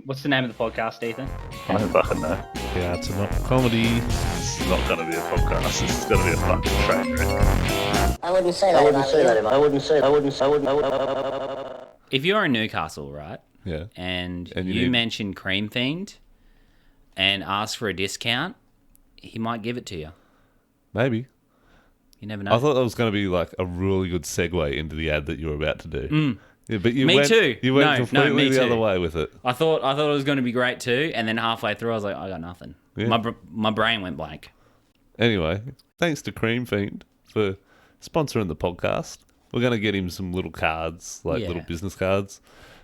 What's the name of the podcast, Ethan? I don't fucking know. Yeah, it's not comedy. This is not going to be a podcast. This is going to be a fucking train wreck. I wouldn't say that. If you're in Newcastle, right? Yeah. And you you need- mention Cream Fiend and ask for a discount, he might give it to you. Maybe. You never know. I thought that was going to be like a really good segue into the ad that you were about to do. Yeah, but you Me went, too. You went No, completely me the too. other way with it. I thought it was going to be great too, and then halfway through, I was like, I got nothing. Yeah. My brain went blank. Anyway, thanks to Cream Fiend for sponsoring the podcast. We're going to get him some little cards, like Yeah. little business cards,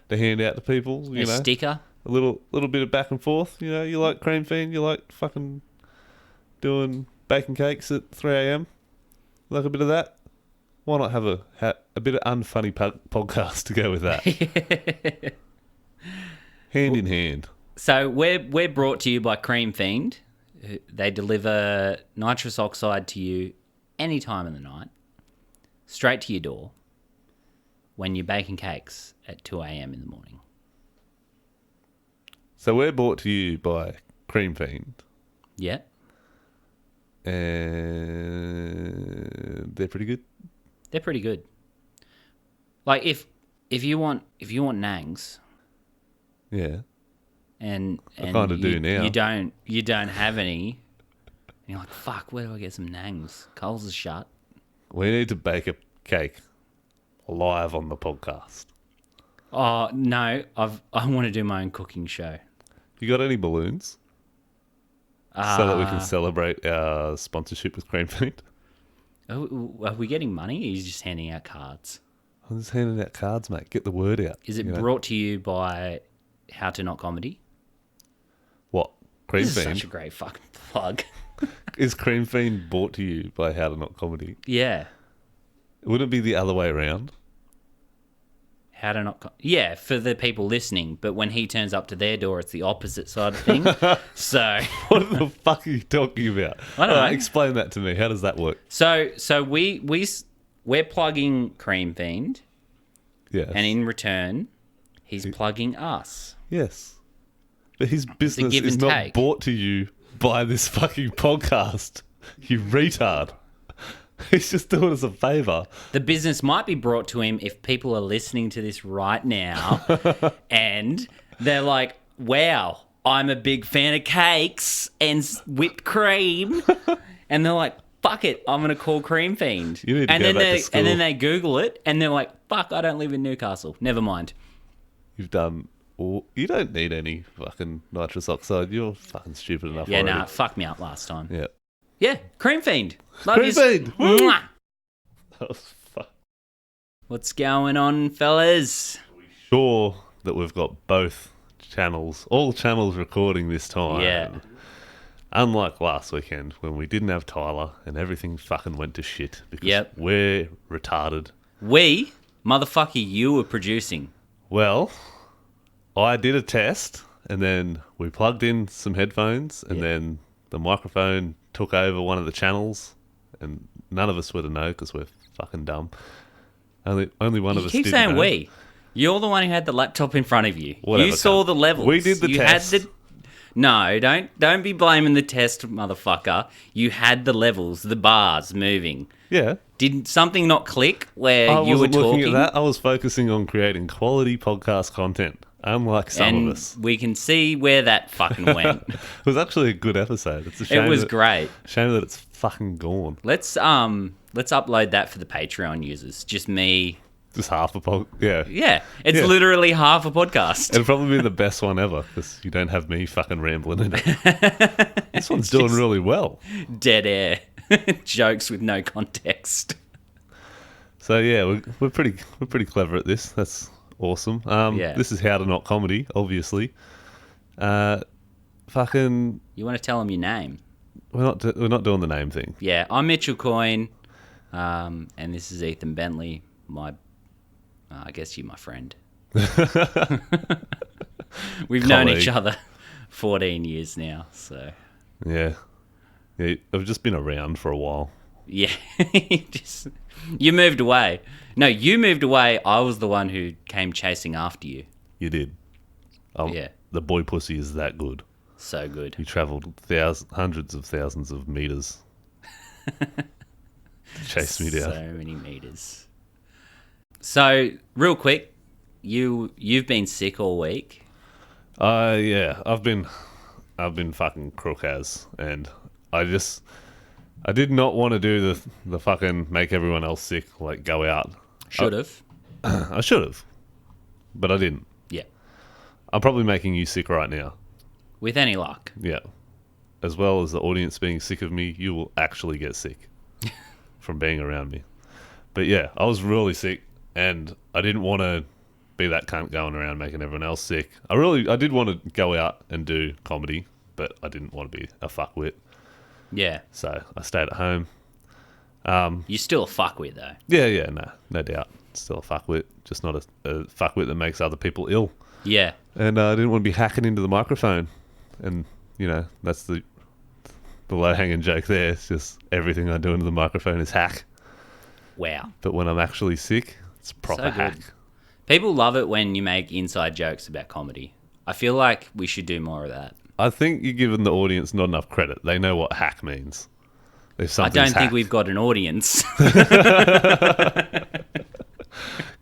to hand out to people. You A know, sticker. a little bit of back and forth. You know, you like Cream Fiend, you like fucking doing baking cakes at 3 a.m. Like a bit of that. Why not have a bit of unfunny podcast to go with that? Hand in hand. So we're brought to you by Cream Fiend. They deliver nitrous oxide to you any time of the night, straight to your door, when you're baking cakes at 2 a.m. in the morning. So we're brought to you by Cream Fiend, Yeah. and they're pretty good. They're pretty good. Like if you want nangs Yeah. and kinda do now. You don't have any. And you're like, fuck, where do I get some nangs? Coles is shut. We need to bake a cake live on the podcast. Oh no, I want to do my own cooking show. You got any balloons? So that we can celebrate our sponsorship with Cream Fiend? Are we getting money? Or are you just handing out cards? I'm just handing out cards, mate. Get the word out. Is it you know? brought to you by How to Not Comedy? What? Cream This is Fiend? such a great fucking plug. Is Cream Fiend brought to you by How to Not Comedy? Yeah. Wouldn't it be the other way around? How to not... Yeah, for the people listening. But when he turns up to their door, it's the opposite side of things. So... What the fuck are you talking about? I don't know. Explain that to me. How does that work? So we're plugging Cream Fiend, Yes. and in return, he's plugging us. Yes. But his business give is and not take. brought to you by this fucking podcast. You retard. He's just doing us a favour. The business might be brought to him if people are listening to this right now, and they're like, "Wow, I'm a big fan of cakes and whipped cream," and they're like, "Fuck it, I'm gonna call Cream Fiend." You need to and go then back to school. and then they Google it, and they're like, "Fuck, I don't live in Newcastle. Never mind." You've done... You don't need any fucking nitrous oxide. You're fucking stupid enough Yeah, already. nah, fuck me up last time. Yeah. Yeah, Cream Fiend. Love Cream yous. Fiend. Woo. Mwah. That was fuck. What's going on, fellas? Sure that we've got both channels, all channels recording this time. Yeah. Unlike last weekend when we didn't have Tyler and everything fucking went to shit because Yep. we're retarded. We, motherfucker, you were producing. Well, I did a test and then we plugged in some headphones and then the microphone took over one of the channels and none of us would have known because we're fucking dumb. Only one of You us keep didn't saying know. we. You're the one who had the laptop in front of you. Whatever, you saw cunt. the levels. We did the you test. Had the... No, don't be blaming the test, motherfucker. You had the levels, the bars moving. Yeah. Did something not click where I you were wasn't looking talking? at that. I was focusing on creating quality podcast content, unlike some and of us. we can see where that fucking went. It was actually a good episode. It's a shame. It was that, great. Shame that it's fucking gone. Let's upload that for the Patreon users. Just me. Just half a pod. Yeah. Yeah, it's Yeah. literally half a podcast. It'll probably be the best one ever because you don't have me fucking rambling in it. This one's doing really well. Dead air. Jokes with no context. So yeah, we're pretty clever at this. That's awesome. Yeah. This is How to Not Comedy, obviously. Fucking, You want to tell them your name? we're not doing the name thing. Yeah, I'm Mitchell Coyne, and this is Ethan Bentley. I guess you're my friend. We've known each Colleague. other 14 years now, so Yeah. I've just been around for a while. yeah. You moved away. You moved away. I was the one who came chasing after you. You did. Yeah. the boy pussy is that good. So good. He travelled hundreds of thousands of meters to chase me down. So many meters. So, real quick, you've been sick all week. Yeah, I've been fucking crook as, and I did not want to do the fucking make everyone else sick, like go out. Should have. I should have, but I didn't. Yeah. I'm probably making you sick right now. With any luck. Yeah. As well as the audience being sick of me, you will actually get sick from being around me. But yeah, I was really sick, and I didn't want to be that cunt going around making everyone else sick. I did want to go out and do comedy, but I didn't want to be a fuckwit. Yeah. So I stayed at home. You're still a fuckwit, though. Yeah, no doubt. Still a fuckwit, just not a fuckwit that makes other people ill. Yeah. And I didn't want to be hacking into the microphone. And, that's the low-hanging joke there. It's just everything I do into the microphone is hack. Wow. But when I'm actually sick, it's proper So hack. good. People love it when you make inside jokes about comedy. I feel like we should do more of that. I think you're giving the audience not enough credit. They know what hack means. If I don't something's think hacked. we've got an audience.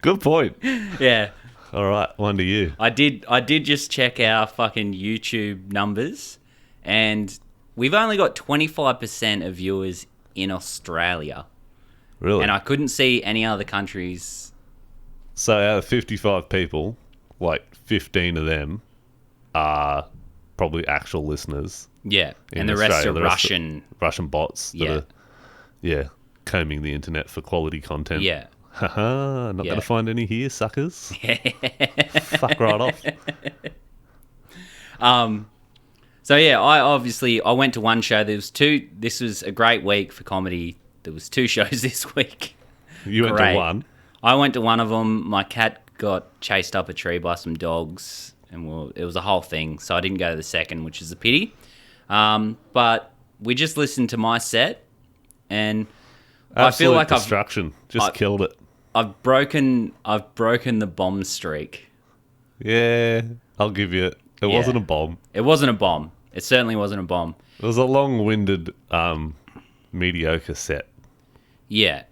Good point. Yeah. All right, one to you. I did just check our fucking YouTube numbers, and we've only got 25% of viewers in Australia. Really? And I couldn't see any other countries. So out of 55 people, like 15 of them are probably actual listeners. Yeah. in And the rest Australia. are The Russian. Russian bots that Yeah. are, combing the internet for quality content. Yeah. Haha, not Yeah. going to find any here, suckers. Fuck right off. So yeah, I went to one show. This was a great week for comedy. There was 2 shows this week. You went Great. to one. I went to one of them. My cat got chased up a tree by some dogs, and it was a whole thing. So I didn't go to the second, which is a pity. But we just listened to my set, and I feel like destruction. Killed it. I've broken the bomb streak. Yeah, I'll give you it. It Yeah. wasn't a bomb. It wasn't a bomb. It certainly wasn't a bomb. It was a long-winded, mediocre set. Yeah.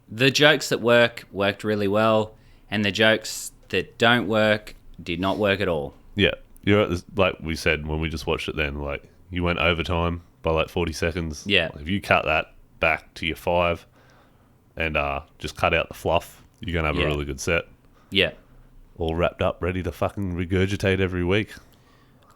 The jokes that worked really well, and the jokes that don't work did not work at all. Yeah, you're at this, like we said when we just watched it then, like you went overtime by like 40 seconds. Yeah. If you cut that back to your 5 and just cut out the fluff, you're going to have Yeah. a really good set. Yeah. All wrapped up, ready to fucking regurgitate every week.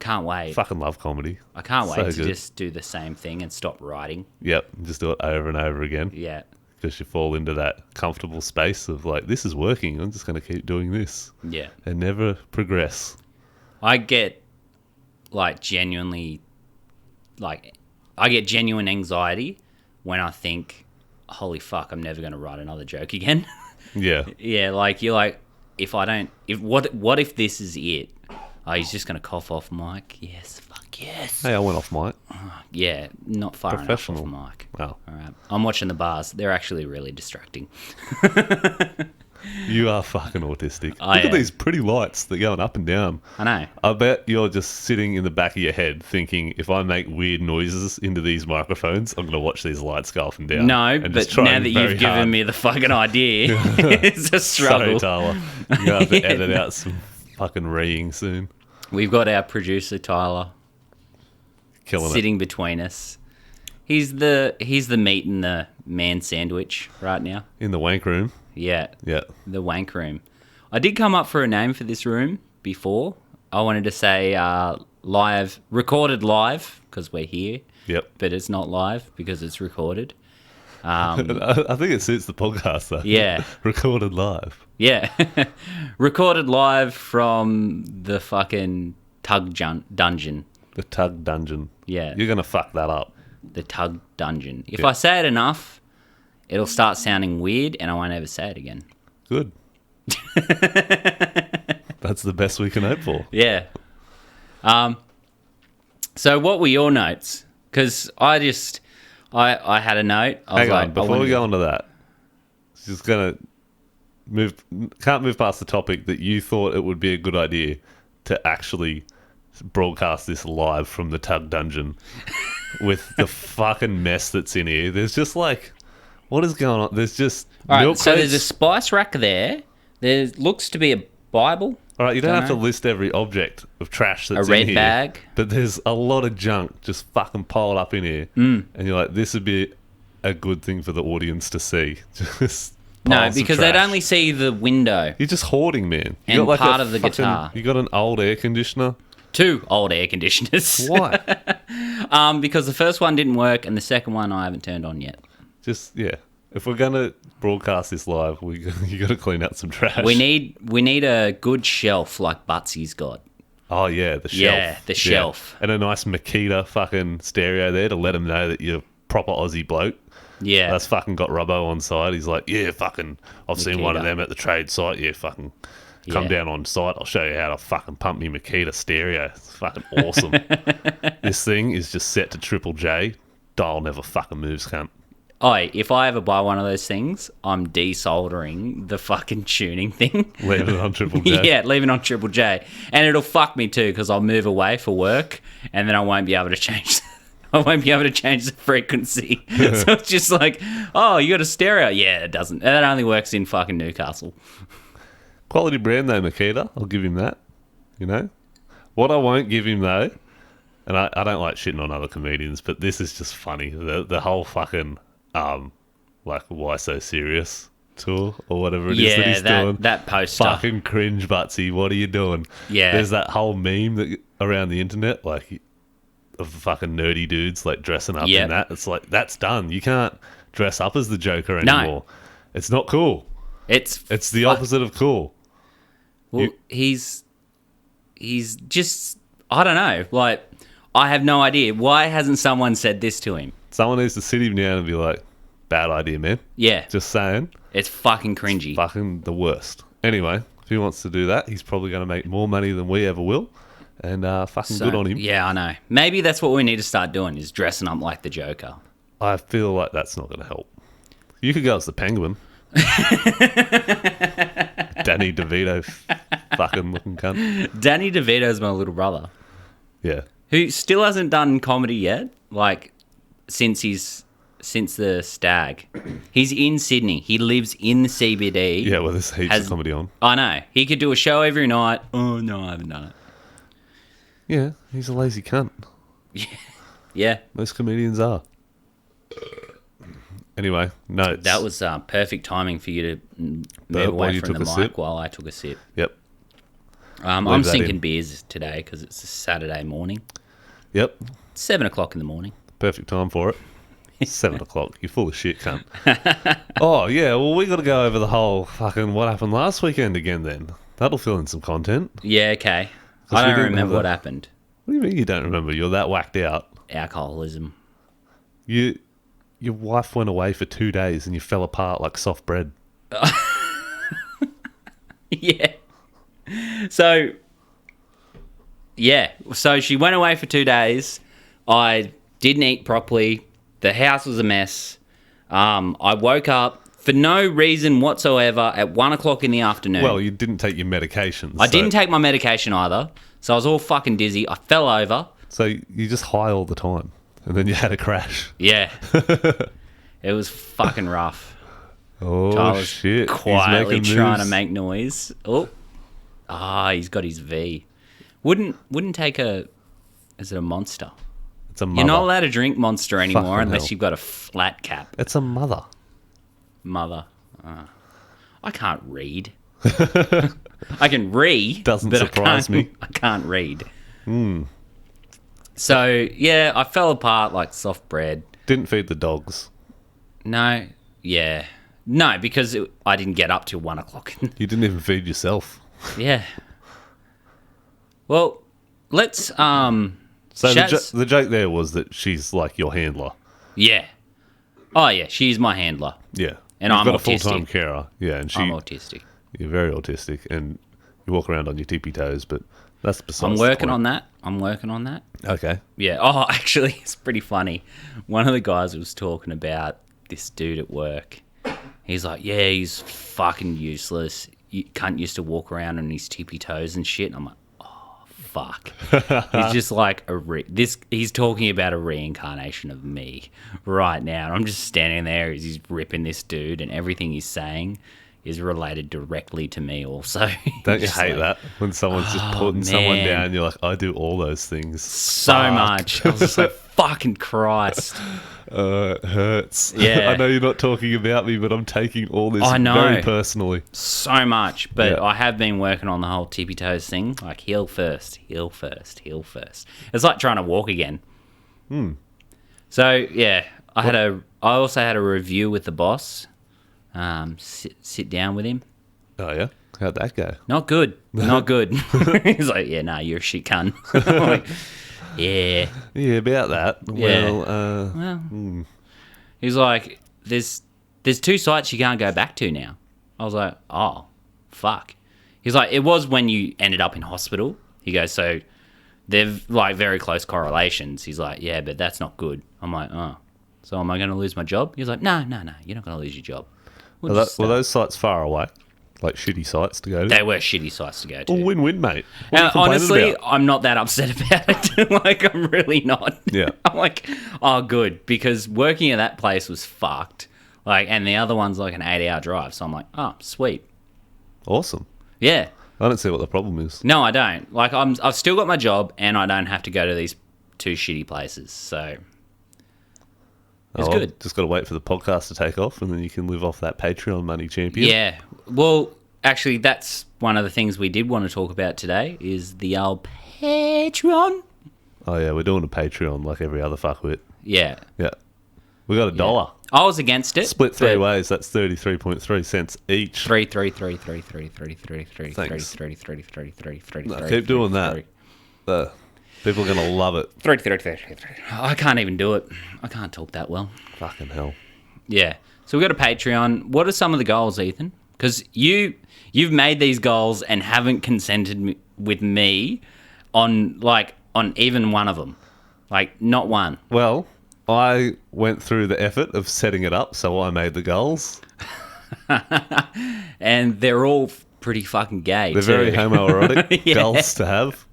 Can't wait. Fucking love comedy. I can't So wait to good. just do the same thing and stop writing. Yep, just do it over and over again. Yeah. Because you fall into that comfortable space of like, this is working, I'm just going to keep doing this. Yeah. And never progress. I get genuine anxiety when I think, holy fuck, I'm never going to write another joke again. Yeah. Yeah, like you're like, what if this is it? Oh, he's just gonna cough off mic. Yes, fuck yes. Hey, I went off mic. Yeah, not far enough Professional. off mic. Wow. All right, I'm watching the bars. They're actually really distracting. You are fucking autistic. I Look am. at these pretty lights. They're going up and down. I know. I bet you're just sitting in the back of your head thinking, if I make weird noises into these microphones, I'm going to watch these lights go up and down. No, and just but try now and that very you've given hard. me the fucking idea, it's a struggle. Sorry, Tyler. You're going to have to edit out some fucking reeing soon. We've got our producer Tyler Killing sitting between us. He's the meat in the man sandwich right now. it. In the wank room. Yeah, Yeah. the wank room. I did come up for a name for this room before. I wanted to say recorded live because we're here, Yep. but it's not live because it's recorded. I think it suits the podcast, though. Yeah. Recorded live. Yeah, recorded live from the fucking tug dungeon. The Tug Dungeon. Yeah, You're going to fuck that up. the tug dungeon. If Yeah. I say it enough, it'll start sounding weird and I won't ever say it again. Good. That's the best we can hope for. Yeah. So what were your notes? Because I had a note. I was Hang like, on, before we go on to that, just going to can't move past the topic that you thought it would be a good idea to actually broadcast this live from the Tug Dungeon with the fucking mess that's in here. There's just like, what is going on? There's just All right, milk so crates. there's a spice rack there. There looks to be a Bible. All right, you don't have to know. list every object of trash that's A red in here, bag. but there's a lot of junk just fucking piled up in here, and you're like, this would be a good thing for the audience to see. Just No, piles of because they'd trash. only see the window. You're just hoarding, man. You And got part a of the fucking- guitar. You got an old air conditioner. 2 old air conditioners. Why? Because the first one didn't work and the second one I haven't turned on yet. Just yeah. If we're gonna broadcast this live, you got to clean out some trash. We need a good shelf like Butsy's got. Oh yeah, the shelf. Yeah, the shelf. and a nice Makita fucking stereo there to let them know that you're a proper Aussie bloke. Yeah. That's fucking got Robbo on side. He's like, yeah, fucking, I've seen one of Makita. them at the trade site. Yeah, fucking, come Yeah. down on site. I'll show you how to fucking pump me Makita stereo. It's fucking awesome. This thing is just set to Triple J. Dial never fucking moves, cunt. If I ever buy one of those things, I'm desoldering the fucking tuning thing. Leave it on Triple J. Yeah, leave it on Triple J. And it'll fuck me too, because I'll move away for work and then I won't be able to change the frequency. So it's just like, oh, you got a stereo? Yeah, it doesn't. That only works in fucking Newcastle. Quality brand though, Makita. I'll give him that. You know? What I won't give him though, and I don't like shitting on other comedians, but this is just funny. The whole fucking, like, Why So Serious tour or whatever it is that he's doing. that poster. Fucking cringe, Butsy. What are you doing? Yeah. There's that whole meme that around the internet, like, of fucking nerdy dudes, like, dressing up Yep. in that. It's like, that's done. You can't dress up as the Joker anymore. It's not cool. It's the opposite of cool. Well, he's just, I don't know. Like, I have no idea. Why hasn't someone said this to him? Someone needs to sit him down and be like, bad idea, man. Yeah. Just saying. It's fucking cringy. Fucking the worst. Anyway, if he wants to do that, he's probably going to make more money than we ever will. And fucking So, good on him. Yeah, I know. Maybe that's what we need to start doing, is dressing up like the Joker. I feel like that's not going to help. You could go as the Penguin. Danny DeVito fucking looking cunt. Danny DeVito's my little brother, Yeah. who still hasn't done comedy yet, like, since the Stag. He's in Sydney. He lives in the CBD. Yeah, well, there's heaps of comedy on. I know. He could do a show every night. Oh, no, I haven't done it. Yeah, he's a lazy cunt. Yeah. Most comedians are. Anyway, notes. That was perfect timing for you to move While away you from the took a mic sip? while I took a sip. Yep. I'm that sinking in. beers today because it's a Saturday morning. Yep. 7 o'clock in the morning. Perfect time for it. 7 o'clock. You're full of shit, cunt. Oh, yeah. Well, we got to go over the whole fucking what happened last weekend again then. That'll fill in some content. Yeah, okay. 'Cause I we don't didn't remember have what that. happened. What do you mean you don't remember? You're that whacked out. Alcoholism. Your wife went away for 2 days and you fell apart like soft bread. Yeah. So she went away for 2 days. I didn't eat properly. The house was a mess. I woke up for no reason whatsoever at 1 o'clock in the afternoon. Well, you didn't take your medications. I didn't take my medication either. So I was all fucking dizzy. I fell over. So you just high all the time. And then you had a crash. Yeah. It was fucking rough. Oh, Tyler's shit. He's quietly making trying to moves. make noise. Oh. He's got his V. Wouldn't take a... Is it a Monster? It's a mother. You're not allowed to drink Monster anymore Fucking unless hell. you've got a flat cap. It's a mother. Mother. I can't read. I can read. Doesn't but surprise me. I can't read. So, yeah, I fell apart like soft bread. Didn't feed the dogs. No. Yeah. No, because I didn't get up till 1 o'clock. You didn't even feed yourself. Yeah. Well, let's So Shaz- the joke there was that she's like your handler. yeah. Oh yeah, she's my handler. Yeah. And You've I'm got a autistic. full-time carer. Yeah, and I'm autistic. you're very autistic and you walk around on your tippy toes, but that's besides I'm the working point. on that. Okay. Yeah. Oh, actually, it's pretty funny. One of the guys was talking about this dude at work. He's like, yeah, he's fucking useless. Cunt used to walk around on his tippy toes and shit. And I'm like, oh, fuck. He's just like he's talking about a reincarnation of me right now. And I'm just standing there as he's ripping this dude, and everything he's saying is related directly to me also. Don't you Just hate like, that? When someone's just putting someone down, you're like, I do all those things. So Fuck. much. I was just like, fucking Christ. It hurts. Yeah. I know you're not talking about me, but I'm taking all this I know. very personally. So much. But Yeah. I have been working on the whole tippy toes thing. Like, heel first, heel first, heel first. It's like trying to walk again. So, yeah. I also had a review with the boss. Sit down with him. Oh, yeah? How'd that go? Not good. Not good. He's like, yeah, nah, you're a shit cunt. I'm like, yeah. Yeah, about that. Yeah. Well, He's like, there's 2 sites you can't go back to now. I was like, oh, fuck. He's like, it was when you ended up in hospital. He goes, so they've like very close correlations. He's like, yeah, but that's not good. I'm like, oh, so am I going to lose my job? He's like, no, you're not going to lose your job. We'll were just, those sites far away? Like shitty sites to go to? they were shitty sites to go to. Well, win-win, mate. What are you complaining Honestly, about? I'm not that upset about it. Like, I'm really not. Yeah. I'm like, oh, good, because working at that place was fucked. Like, and the other one's like an 8-hour drive. So I'm like, oh, sweet. Awesome. Yeah. I don't see what the problem is. No, I don't. Like, I've still got my job, and I don't have to go to these 2 shitty places. So it's Well, good. Just got to wait for the podcast to take off, and then you can live off that Patreon money, champion. Yeah. Well, actually, that's one of the things we did want to talk about today is the old Patreon. Oh, yeah, we're doing a Patreon like every other fuckwit. Yeah. Yeah. We got $1. I was against it. Split 3 but- ways, that's 33.3 cents each. 3 Thanks. 3 No, keep doing that. People are going to love it. 3 I can't even do it. I can't talk that well. Fucking hell. Yeah. So we've got a Patreon. What are some of the goals, Ethan? Because you've made these goals and haven't consented with me on even one of them. Like, not one. Well, I went through the effort of setting it up, so I made the goals. And they're all pretty fucking gay, They're too. very homoerotic Yeah. goals to have.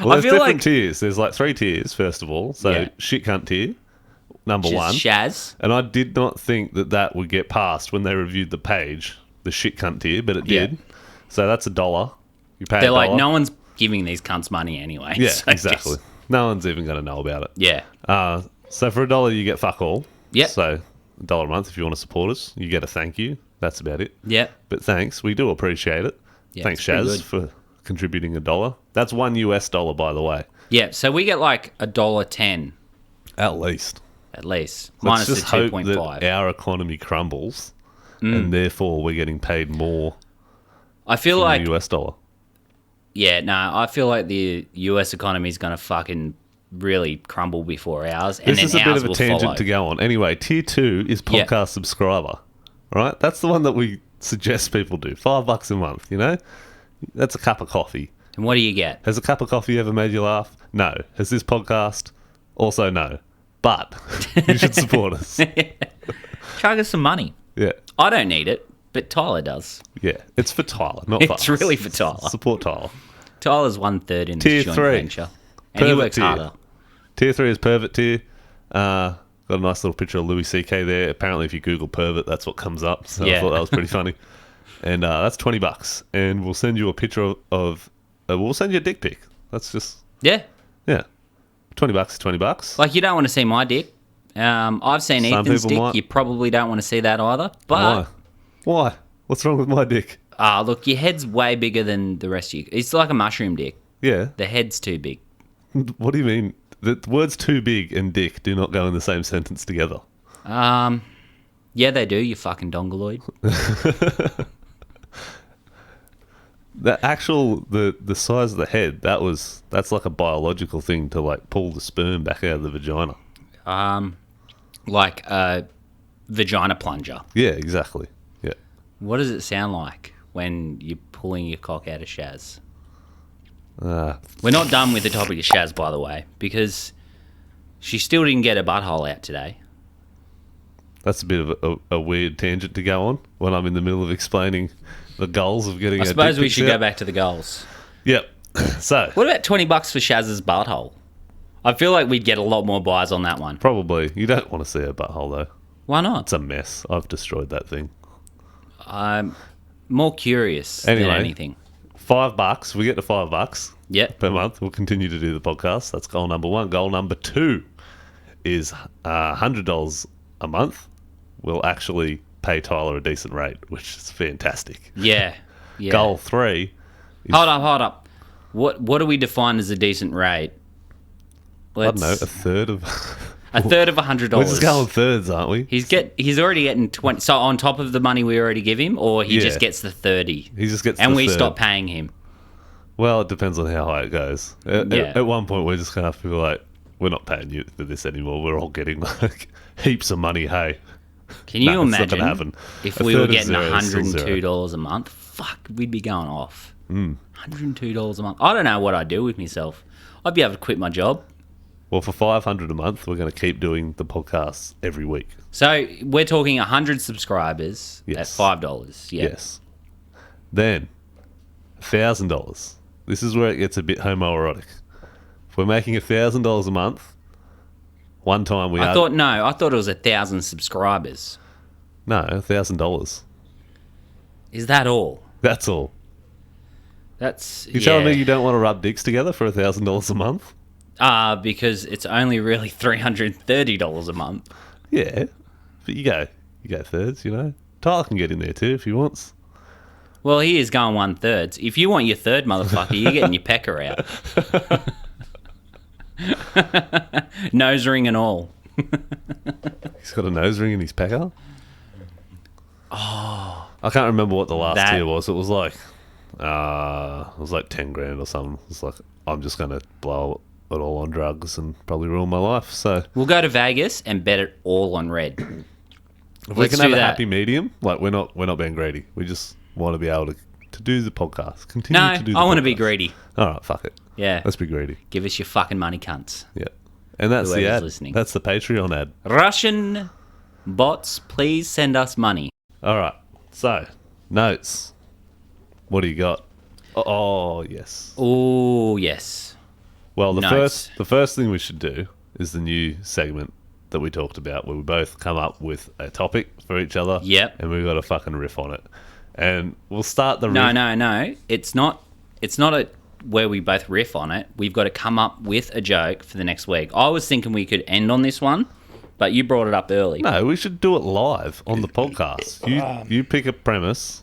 Well, I there's feel different like- tiers. There's like 3 tiers, first of all. So Yeah. shit cunt tier, number Which is 1. Shaz. And I did not think that would get passed when they reviewed the page, the shit cunt tier, but it Yeah. did. So that's $1. You pay They're $1. like, no one's giving these cunts money anyway. Yeah, so exactly. just- No one's even going to know about it. yeah. So for $1, you get fuck all. Yep. So $1 a month if you want to support us. You get a thank you. That's about it. Yep. But thanks. We do appreciate it. Yeah, Thanks, it's pretty Shaz, good. for contributing $1. That's $1, by the way. Yeah. So we get like $1.10 At least. at least. Let's Minus the just hope 2.5. that our economy crumbles and therefore we're getting paid more I feel from like the US dollar. Yeah, no, I feel like the US economy is going to fucking really crumble before ours, and This then is a bit ours of a will tangent follow. to go on. Anyway, tier 2 is Yeah. podcast subscriber. Right? That's the one that we suggest people do. $5 a month, you know? That's a cup of coffee. And what do you get? Has a cup of coffee ever made you laugh? No. Has this podcast? Also no. But you should support us. Charge us some money. Yeah. I don't need it, but Tyler does. Yeah. It's for Tyler, not for It's us. really for Tyler. Support Tyler. Tyler's 1/3 in Tier this joint 3. venture, and he Pervert works tier. harder. Tier 3 is pervert tier. Got a nice little picture of Louis C.K. there. Apparently, if you Google pervert, that's what comes up. So I Yeah. thought that was pretty funny. And that's $20. And we'll send you a picture of we'll send you a dick pic. That's just, Yeah, yeah. $20 is $20. like you don't want to see my dick. I've seen Some Ethan's people dick. might. You probably don't want to see that either. Why? But Why? What's wrong with my dick? look, your head's way bigger than the rest of you. It's like a mushroom dick. Yeah. The head's too big. What do you mean? The words too big and dick do not go in the same sentence together. Yeah, they do. You fucking dongoloid. The size of the head, that's like a biological thing to like pull the sperm back out of the vagina. Like a vagina plunger. Yeah, exactly. Yeah. What does it sound like when you're pulling your cock out of Shaz? We're not done with the topic of Shaz, by the way, because she still didn't get her butthole out today. That's a bit of a weird tangent to go on when I'm in the middle of explaining the goals of getting I suppose we should go back to the goals. Yep. So, What about $20 for Shaz's butthole? I feel like we'd get a lot more buys on that one. probably. You don't want to see a butthole, though. Why not? It's a mess. I've destroyed that thing. I'm more curious Anyway. than anything. $5. We get to $5 Yep. per month. We'll continue to do the podcast. That's goal number 1. Goal number 2 is $100 a month. We'll actually pay Tyler a decent rate, which is fantastic. Yeah. Yeah. Goal 3 is, Hold up. What do we define as a decent rate? I don't know, a third of... a third of $100. We're just going thirds, aren't we? He's already getting 20. So on top of the money we already give him, or he Yeah. just gets the 30, He just gets and the we third. stop paying him. Well, it depends on how high it goes. Yeah. At one point, we're just going to have to be like, we're not paying you for this anymore. We're all getting like heaps of money, hey. Can you Nah, it's not imagine gonna happen. if A we were third of getting zero is still $102 a month? Fuck, we'd be going off. Hmm. $102 a month. I don't know what I'd do with myself. I'd be able to quit my job. Well, for $500 a month, we're going to keep doing the podcasts every week. So we're talking 100 subscribers Yes. at $5. Yeah. Yes. Then, $1,000. This is where it gets a bit homoerotic. If we're making $1,000 a month, one time we I thought it was 1,000 subscribers. No, $1,000. Is that all? That's all. That's You're telling me you don't want to rub dicks together for $1,000 a month? Because it's only really $330 a month. Yeah, but you go thirds, you know. Tyler can get in there too if he wants. Well, he is going 1/3. If you want your third, motherfucker, you're getting your pecker out. Nose ring and all. He's got a nose ring in his pecker. Oh, I can't remember what the last That- tier was. It was like 10 grand or something. It's like I'm just gonna blow it all on drugs and probably ruin my life. So We'll go to Vegas and bet it all on red. if we Let's can have do a that. happy medium, like we're not being greedy. We just want to be able to do the podcast. Continue No, to do. The I want to be podcast. greedy. All right, fuck it. Yeah. Let's be greedy. Give us your fucking money, cunts. Yeah, and that's the Whoever's ad. listening. That's the Patreon ad. Russian bots, please send us money. All right. So, notes. What do you got? Oh, yes. Oh, yes. Well, the Notes. first thing we should do is the new segment that we talked about, where we both come up with a topic for each other. Yep. And we've got to fucking riff on it. And we'll start the No, riff. no. It's not where we both riff on it. We've got to come up with a joke for the next week. I was thinking we could end on this one, but you brought it up early. No, we should do it live on the podcast. You pick a premise,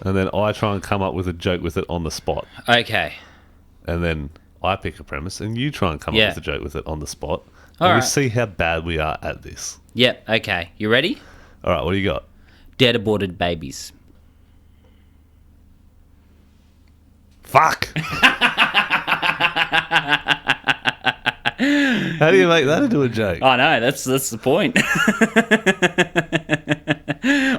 and then I try and come up with a joke with it on the spot. Okay. And then I pick a premise, and you try and come Yeah. up with a joke with it on the spot. All And we right. see how bad we are at this. Yep. Okay. You ready? All right, what do you got? Dead aborted babies. Fuck! How do you make that into a joke? I know, that's the point.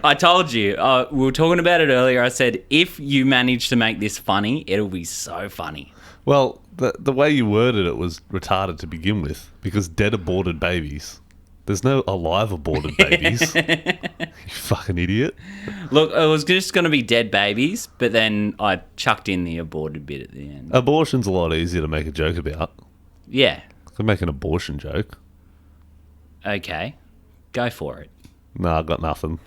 I told you. We were talking about it earlier. I said, if you manage to make this funny, it'll be so funny. Well, the way you worded it was retarded to begin with, because dead aborted babies. There's no alive aborted babies. You fucking idiot. Look, it was just going to be dead babies, but then I chucked in the aborted bit at the end. Abortion's a lot easier to make a joke about. Yeah. I could make an abortion joke. Okay. Go for it. No, I got nothing.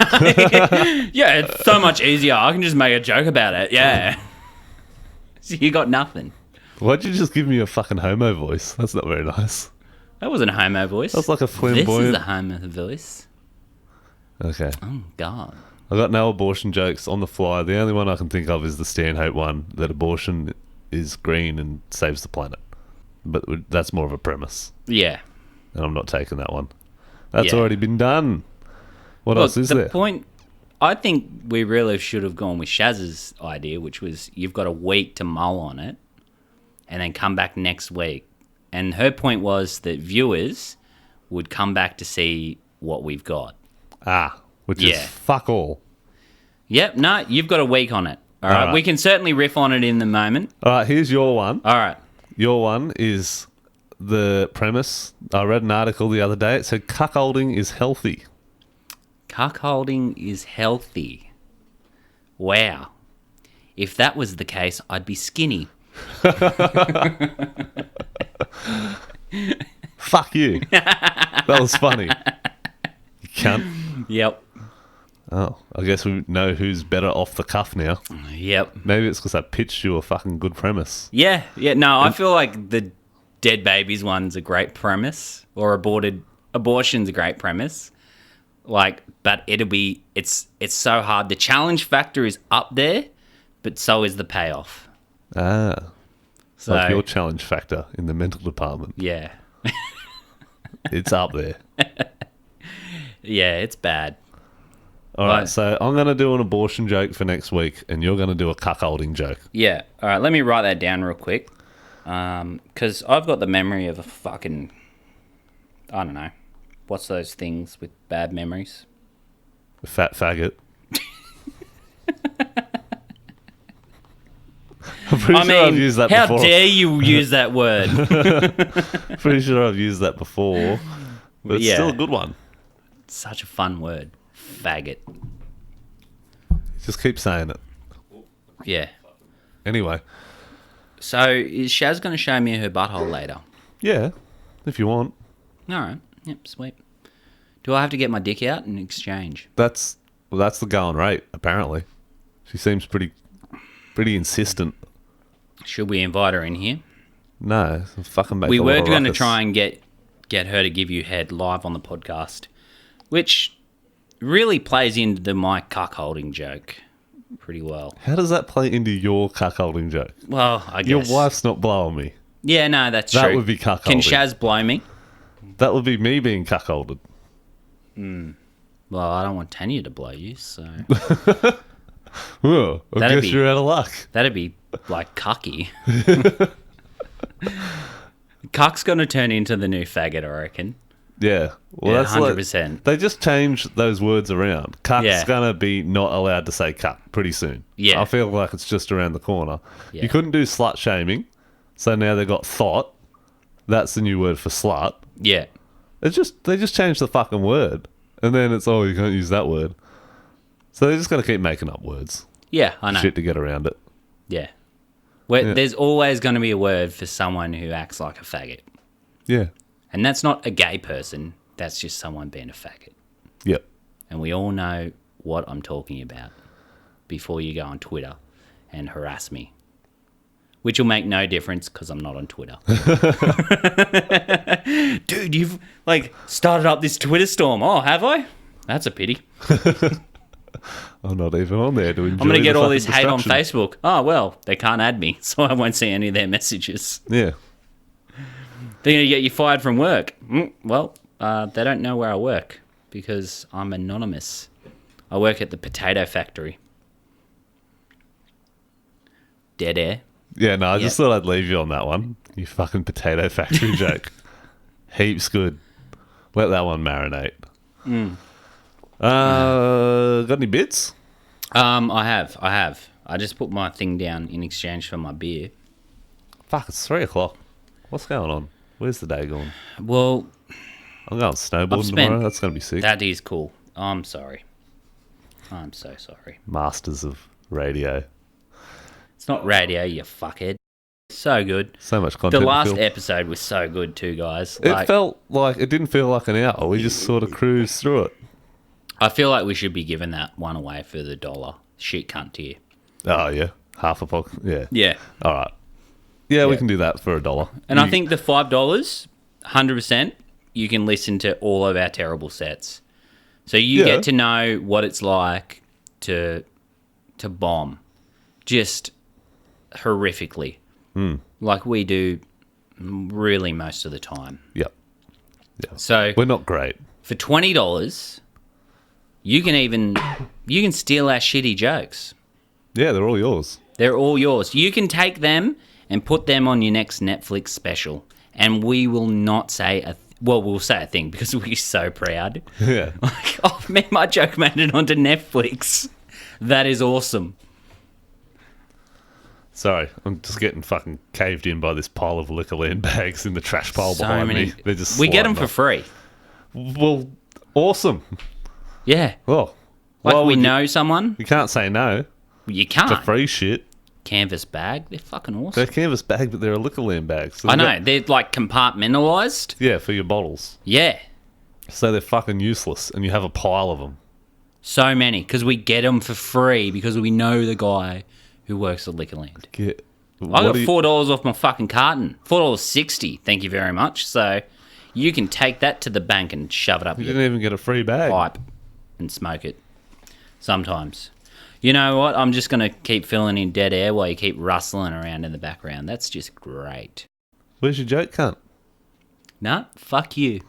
Yeah, it's so much easier. I can just make a joke about it. Yeah. So you got nothing. Why'd you just give me a fucking homo voice? That's not very nice. That wasn't a homo voice. That's like a This flamboyant... is a homo voice. Okay. Oh, God. I got no abortion jokes on the fly. The only one I can think of is the Stanhope one, that abortion is green and saves the planet. But that's more of a premise, Yeah. and I'm not taking that one. That's Yeah. already been done. What else is the there? point, I think we really should have gone with Shaz's idea, which was you've got a week to mull on it and then come back next week. And her point was that viewers would come back to see what we've got. Which Yeah. is fuck all. Yep, no, you've got a week on it. All right, right. we can certainly riff on it in the moment. All right, here's your one. All right. Your one is the premise. I read an article the other day. It said cuckolding is healthy. Cuckolding is healthy. Wow. If that was the case, I'd be skinny. Fuck you. That was funny. You cunt. Yep. Oh, I guess we know who's better off the cuff now. Yep. Maybe it's because I pitched you a fucking good premise. Yeah. No, I feel like the dead babies one's a great premise, or abortion's a great premise. Like, but it's so hard. The challenge factor is up there, but so is the payoff. Ah. So Like your challenge factor in the mental department. yeah. It's up there. Yeah, it's bad. All right, so I'm going to do an abortion joke for next week, and you're going to do a cuckolding joke. Yeah. All right, let me write that down real quick. Because I've got the memory of a fucking... I don't know. What's those things with bad memories? A fat faggot. I'm pretty sure I've used that how before. dare you use that word? Pretty sure I've used that before. But it's Yeah. still a good one. Such a fun word. Faggot. Just keep saying it. Yeah. Anyway. So, is Shaz going to show me her butthole later? Yeah, if you want. All right. Yep, sweet. Do I have to get my dick out in exchange? That's the going rate, apparently. She seems pretty insistent. Should we invite her in here? No, fucking make We a were lot of going to ruckus. try and get her to give you head live on the podcast, which really plays into my cuckolding joke pretty well. How does that play into your cuckolding joke? Well, I guess. Your wife's not blowing me. Yeah, no, that's That true. would be cuckolding. Can Shaz blow me? That would be me being cuckolded. Well, I don't want Tanya to blow you, so Oh, I That'd guess be- you're out of luck. that'd be like cucky. Cuck's going to turn into the new faggot, I reckon. Yeah. Well, Yeah, that's like, 100%. they just changed those words around. Cuck's Yeah. going to be not allowed to say cuck pretty soon. Yeah. I feel like it's just around the corner. Yeah. You couldn't do slut shaming, so now they've got thought. That's the new word for slut. Yeah. They just changed the fucking word. And then it's, you can't use that word. So they're just going to keep making up words. Yeah, I know. Shit to get around it. Yeah. There's always going to be a word for someone who acts like a faggot. Yeah. And that's not a gay person. That's just someone being a faggot. Yep. And we all know what I'm talking about before you go on Twitter and harass me. Which will make no difference because I'm not on Twitter. Dude, you've started up this Twitter storm. Oh, have I? That's a pity. I'm not even on there to enjoy I'm going to get the all this fucking hate on destruction. Facebook. Oh, well, they can't add me, so I won't see any of their messages. Yeah. They're going to get you fired from work. Well, they don't know where I work because I'm anonymous. I work at the potato factory. Dead air. Yeah, no, I just Yeah. thought I'd leave you on that one. You fucking potato factory joke. Heaps good. Let that one marinate. Got any bits? I have. I just put my thing down in exchange for my beer. Fuck, it's 3 o'clock. What's going on? Where's the day going? Well, I'm going snowboarding spent- tomorrow. That's going to be sick. that is cool. I'm sorry. I'm so sorry. Masters of radio. It's not radio, you fuckhead. So good. So much content. The to last fill. episode was so good too, guys. It didn't feel like an hour. We just sort of cruised through it. I feel like we should be giving that one away for the $1. Shit cunt tier. Oh, yeah. Half a pock. Yeah. Yeah. All right. Yeah, we Yeah. can do that for $1. And I think the $5, 100%, you can listen to all of our terrible sets. So you Yeah. get to know what it's like to bomb just horrifically. Like we do really most of the time. Yep. So We're not great. for $20, you can steal our shitty jokes. Yeah, they're all yours. They're all yours. You can take them and put them on your next Netflix special, and we will not say we'll say a thing because we're so proud. Yeah. Like, oh man, my joke made it onto Netflix. That is awesome. Sorry, I'm just getting fucking caved in by this pile of liquor land bags in the trash pile So behind many. me. They're just We get them sliding for free. off. Well, awesome. Yeah. Well, Like why we would you- know someone. You can't say no You to can't. free shit. canvas bag. They're fucking awesome. They're canvas bag, but they're a Liquorland bag. So I know. got- They're like compartmentalized. yeah, for your bottles. Yeah. So they're fucking useless, and you have a pile of them. So many. Because we get them for free because we know the guy who works at Liquorland. Get. I what got do you- $4 off my fucking carton. $4.60. Thank you very much. So you can take that to the bank and shove it up You your didn't even get a free bag. pipe and smoke it. Sometimes. You know what? I'm just going to keep filling in dead air while you keep rustling around in the background. That's just great. Where's your joke, cunt? Nah, fuck you.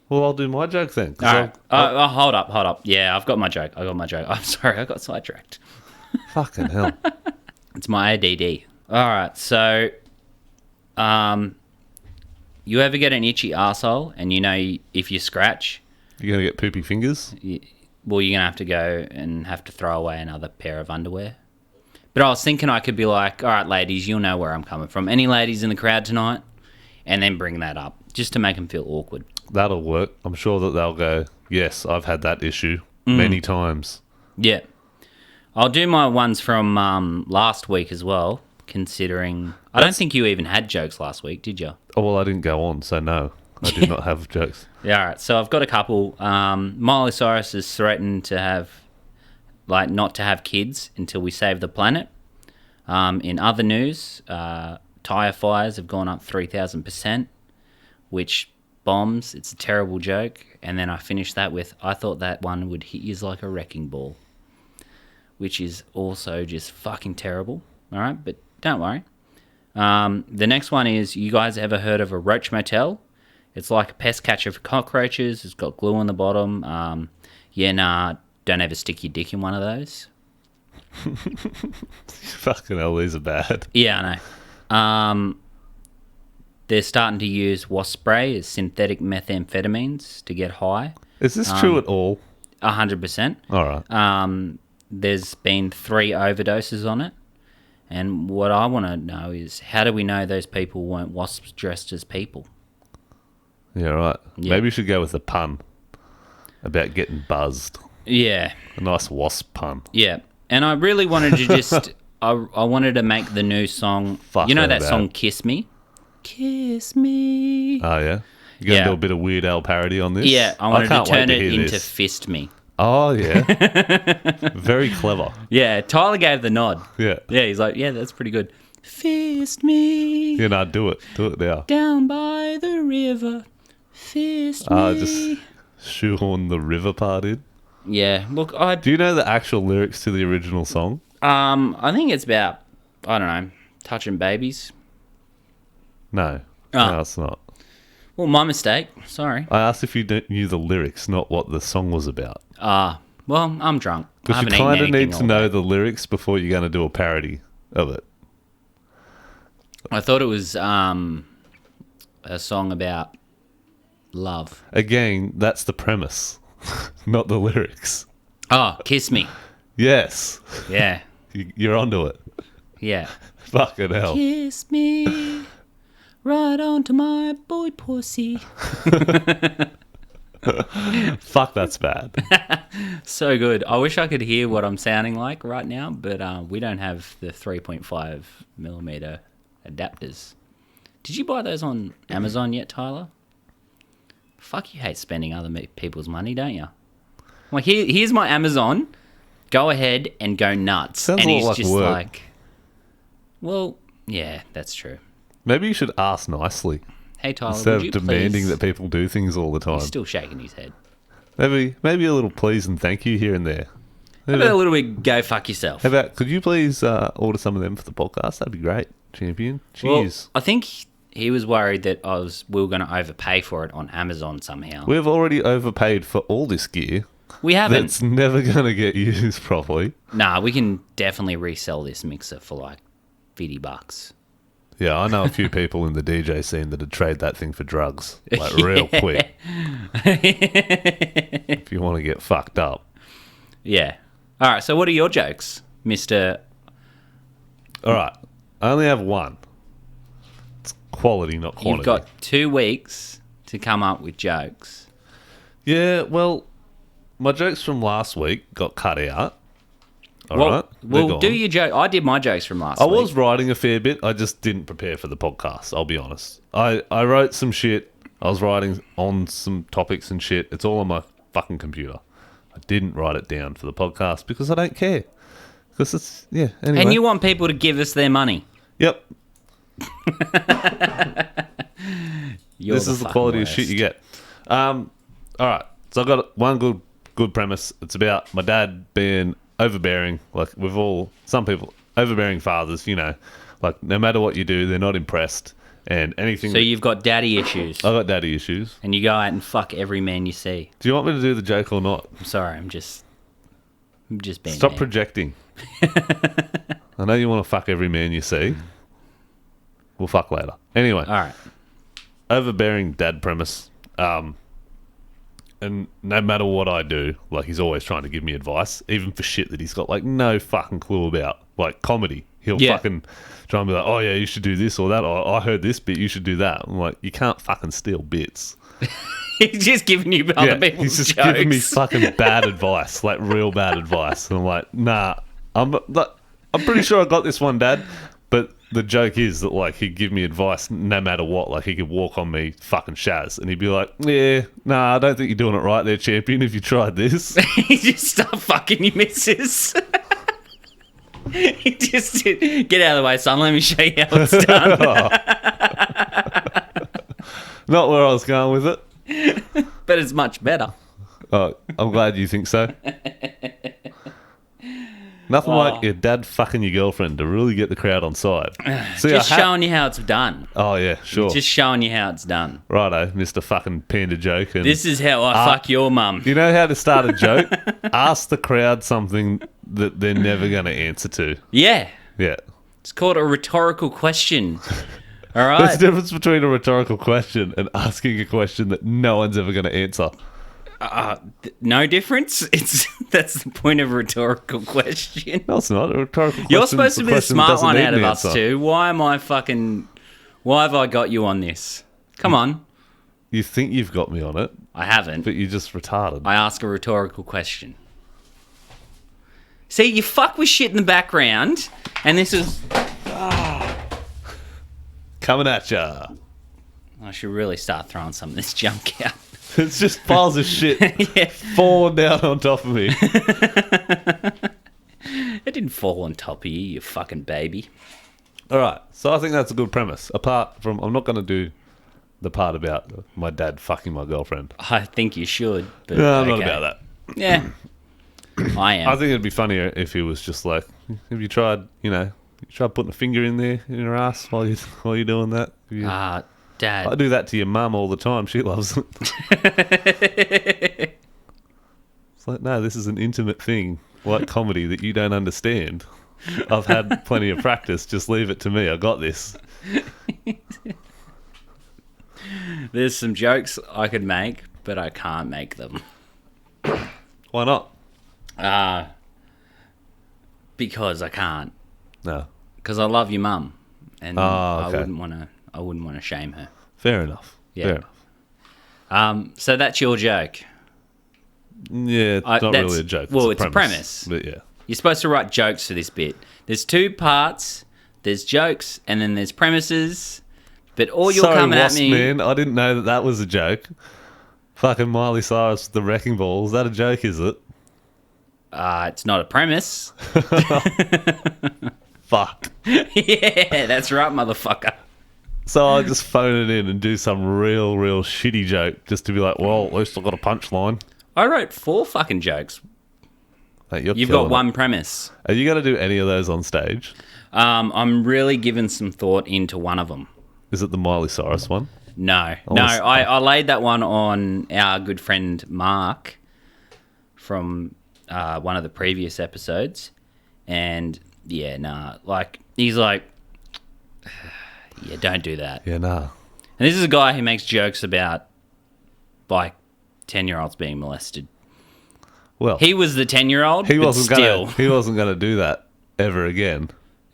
Well, I'll do my joke then. 'cause All right. I'll- Hold up. Yeah, I've got my joke. I'm sorry, I got sidetracked. Fucking hell. It's my ADD. All right, so, you ever get an itchy arsehole and you know if you scratch, You're going to get poopy fingers? you're going to have to go and have to throw away another pair of underwear. But I was thinking I could be like, all right, ladies, you'll know where I'm coming from. Any ladies in the crowd tonight? And then bring that up just to make them feel awkward. That'll work. I'm sure that they'll go, yes, I've had that issue many times. Yeah. I'll do my ones from last week as well, considering... I don't think you even had jokes last week, did you? Oh, well, I didn't go on, so no. I did not have jokes. Yeah, all right. So I've got a couple. Miley Cyrus has threatened to have... not to have kids until we save the planet. In other news, tyre fires have gone up 3,000%, which bombs. It's a terrible joke. And then I finished that with, I thought that one would hit you like a wrecking ball, which is also just fucking terrible. All right, but don't worry. The next one is, you guys ever heard of a roach motel? It's like a pest catcher for cockroaches. It's got glue on the bottom. Don't ever stick your dick in one of those. Fucking hell, these are bad. Yeah, I know. They're starting to use wasp spray as synthetic methamphetamines to get high. Is this true at all? 100%. All right. There's been 3 overdoses on it. And what I want to know is, how do we know those people weren't wasps dressed as people? Yeah, right. Yeah. Maybe you should go with a pun about getting buzzed. Yeah, A nice wasp pun. yeah. And I really wanted to just... I wanted to make the new song... Fuck, you know they're that bad. song, Kiss Me? Kiss Me. Oh, yeah? You're going to Yeah. do a bit of Weird Al parody on this? Yeah, I wanted to can't wait turn it hear into this. Fist Me. Oh, yeah. Very clever. Yeah, Tyler gave the nod. Yeah. Yeah, he's like, yeah, that's pretty good. Fist me Yeah, no, do it. Do it now. down by the river. Fist me. Just shoehorn the river part in. Yeah, look, Do you know the actual lyrics to the original song? I think it's about, I don't know, touching babies. No. Ah. No, it's not. Well, my mistake. Sorry. I asked if you knew the lyrics, not what the song was about. Well, I'm drunk. I Because you haven't eaten kind of anything need to all know day. the lyrics before you're going to do a parody of it. I thought it was a song about love. Again, that's the premise, not the lyrics. Oh, Kiss Me. Yes. Yeah. You're onto it. Yeah. Fucking hell. Kiss me right onto my boy pussy. Fuck, that's bad. So good. I wish I could hear what I'm sounding like right now, but we don't have the 3.5 millimeter adapters. Did you buy those on Amazon yet, Tyler? Fuck, you hate spending other people's money, don't you? Like, here's my Amazon. Go ahead and go nuts. Sounds and a lot he's like just work. like, well, yeah, that's true. Maybe you should ask nicely Hey, Tyler, instead would of you demanding please... that people do things all the time. He's still shaking his head. Maybe a little please and thank you here and there. How about a little bit go fuck yourself? How about, could you please order some of them for the podcast? That'd be great, champion. Well, Cheers. I think he was worried that we were going to overpay for it on Amazon somehow. We've already overpaid for all this gear. We haven't. That's never going to get used properly. Nah, we can definitely resell this mixer for like $50. Yeah, I know a few people in the DJ scene that would trade that thing for drugs, like real quick. If you want to get fucked up. Yeah. All right, so what are your jokes, Mr. All right, I only have one. It's quality, not quantity. You've got 2 weeks to come up with jokes. Yeah, well, my jokes from last week got cut out. All right? They're Well, do gone. your joke. I did my jokes from last I week. was writing a fair bit. I just didn't prepare for the podcast, I'll be honest. I wrote some shit. I was writing on some topics and shit. It's all on my fucking computer. I didn't write it down for the podcast because I don't care. Because it's, yeah, anyway. And you want people to give us their money. Yep. You're This is the quality of shit you get. All right. So I've got one good premise. It's about my dad being overbearing. Like some people, overbearing fathers, like no matter what you do, they're not impressed. And anything. So you've got daddy issues. I got daddy issues. And you go out and fuck every man you see. Do you want me to do the joke or not? I'm sorry, I'm just being Stop mean. projecting. I know you want to fuck every man you see. We'll fuck later. Anyway. All right. Overbearing dad premise. And no matter what I do, like he's always trying to give me advice, even for shit that he's got like no fucking clue about, like comedy. He'll fucking try and be like, oh yeah, you should do this or that. Or I heard this bit, you should do that. I'm like, you can't fucking steal bits. He's just giving you other people's he's just jokes. giving me fucking bad advice, like real bad advice. And I'm like, nah, I'm pretty sure I got this one, Dad. But the joke is that like he'd give me advice no matter what. Like he could walk on me fucking Shaz and he'd be like, yeah, nah, I don't think you're doing it right there, champion. If you tried this, He just start fucking your missus. He just did. Get out of the way, son. Let me show you how it's done. not where I was going with it. But it's much better. Oh, I'm glad you think so. Nothing like your dad fucking your girlfriend to really get the crowd on side. See, Just showing you how it's done. Oh yeah, sure. Just showing you how it's done. Righto, Mr. Fucking Panda Joke. And This is how I fuck your mum. you know how to start a joke? Ask the crowd something that they're never going to answer to. Yeah. Yeah. It's called a rhetorical question. All There's a right. difference between a rhetorical question and asking a question that no one's ever going to answer. No difference. That's the point of a rhetorical question. No, it's not. A rhetorical question. You're supposed to be the smart one out of us two. two. Why have I got you on this? Come on. You think you've got me on it, I haven't. but you're just retarded. I ask a rhetorical question. See, you fuck with shit in the background, and this is... Coming at ya. I should really start throwing some of this junk out. It's just piles of shit Yeah. falling down on top of me. It didn't fall on top of you, you fucking baby. All right, so I think that's a good premise. Apart from, I'm not going to do the part about my dad fucking my girlfriend. I think you should. But No, I'm not okay. about that. Yeah. I am. I think it'd be funnier if he was just like, have you tried, you tried putting a finger in there in her ass while you're doing that? Have you- Dad. I do that to your mum all the time. She loves it. It's like, no, this is an intimate thing, like comedy that you don't understand. I've had plenty of practice. Just leave it to me. I got this. There's some jokes I could make, but I can't make them. Why not? Because I can't. No. Because I love your mum, and okay. I wouldn't want to shame her. Fair enough. Yeah. Fair enough. So that's your joke. Yeah, it's not that's- really a joke. well, it's a premise. But yeah. You're supposed to write jokes for this bit. There's two parts. There's jokes, and then there's premises. But all you're Sorry, coming Wasp at me. Man, I didn't know that was a joke. Fucking Miley Cyrus with the wrecking ball. Is that a joke, is it? It's not a premise. Fuck. Yeah, that's right, motherfucker. So I just phone it in and do some real shitty joke just to be like, well, at least I got a punchline. I wrote 4 fucking jokes. Mate, You've killing got one premise. it. Are you going to do any of those on stage? I'm really giving some thought into one of them. Is it the Miley Cyrus one? No, Honest- I laid that one on our good friend Mark from one of the previous episodes, and yeah, he's like, yeah, don't do that. Yeah, nah. And this is a guy who makes jokes about like 10-year-olds being molested. Well, He was the 10-year-old, he but wasn't still. gonna do that ever again.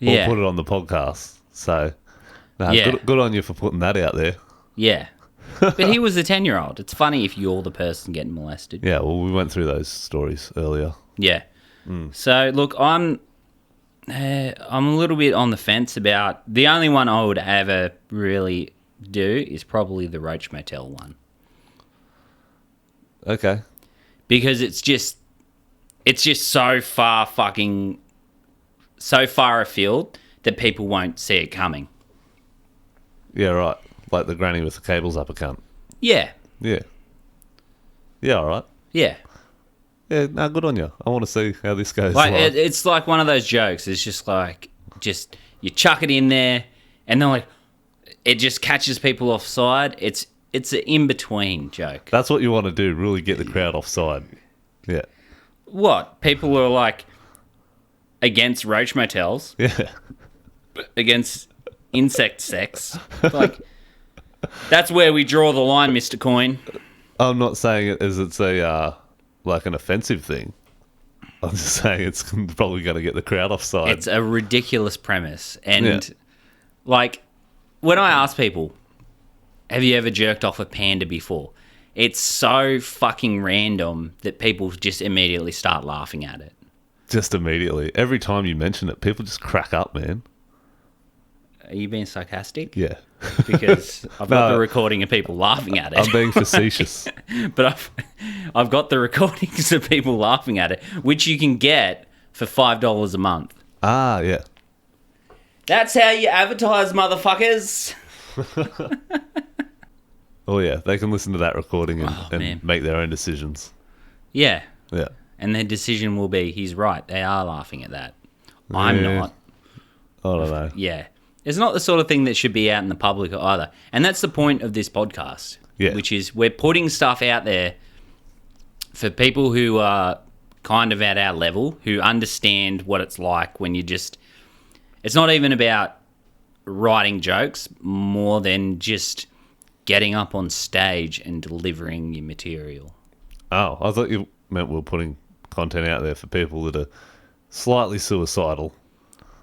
Or Yeah. put it on the podcast. So, nah, Yeah. good on you for putting that out there. Yeah. But he was a 10-year-old. It's funny if you're the person getting molested. Yeah, well, we went through those stories earlier. Yeah. So look, I'm a little bit on the fence about the only one I would ever really do is probably the Roach Motel one. Okay. Because it's just so far afield that people won't see it coming. Yeah, right. Like the granny with the cables up a cunt. Yeah. Yeah. Yeah, all right. Yeah. Yeah, no, good on you. I want to see how this goes. Like live. it's like one of those jokes. It's just you chuck it in there, and then like it just catches people offside. It's an in between joke. That's what you want to do. Really get the crowd offside. Yeah. What people are like against roach motels, Yeah. against insect sex. Like that's where we draw the line, Mr. Coin. I'm not saying it as it's a like an offensive thing. I'm just saying it's probably going to get the crowd offside. It's a ridiculous premise, and like when I ask people, "Have you ever jerked off a panda before?" It's so fucking random that people just immediately start laughing at it. Just immediately. Every time you mention it, people just crack up, man. Are you being sarcastic? Yeah. Because I've got No. the recording of people laughing at it. I'm being facetious. But I've got the recordings of people laughing at it, which you can get for $5 a month. Ah, yeah. That's how you advertise, motherfuckers. Oh, yeah. They can listen to that recording and man. make their own decisions. Yeah. Yeah. And their decision will be, he's right. They are laughing at that. I'm Yeah. not. I don't know. Yeah. It's not the sort of thing that should be out in the public either. And that's the point of this podcast. Yeah. Which is we're putting stuff out there for people who are kind of at our level, who understand what it's like when you just... It's not even about writing jokes more than just getting up on stage and delivering your material. Oh, I thought you meant we were putting content out there for people that are slightly suicidal.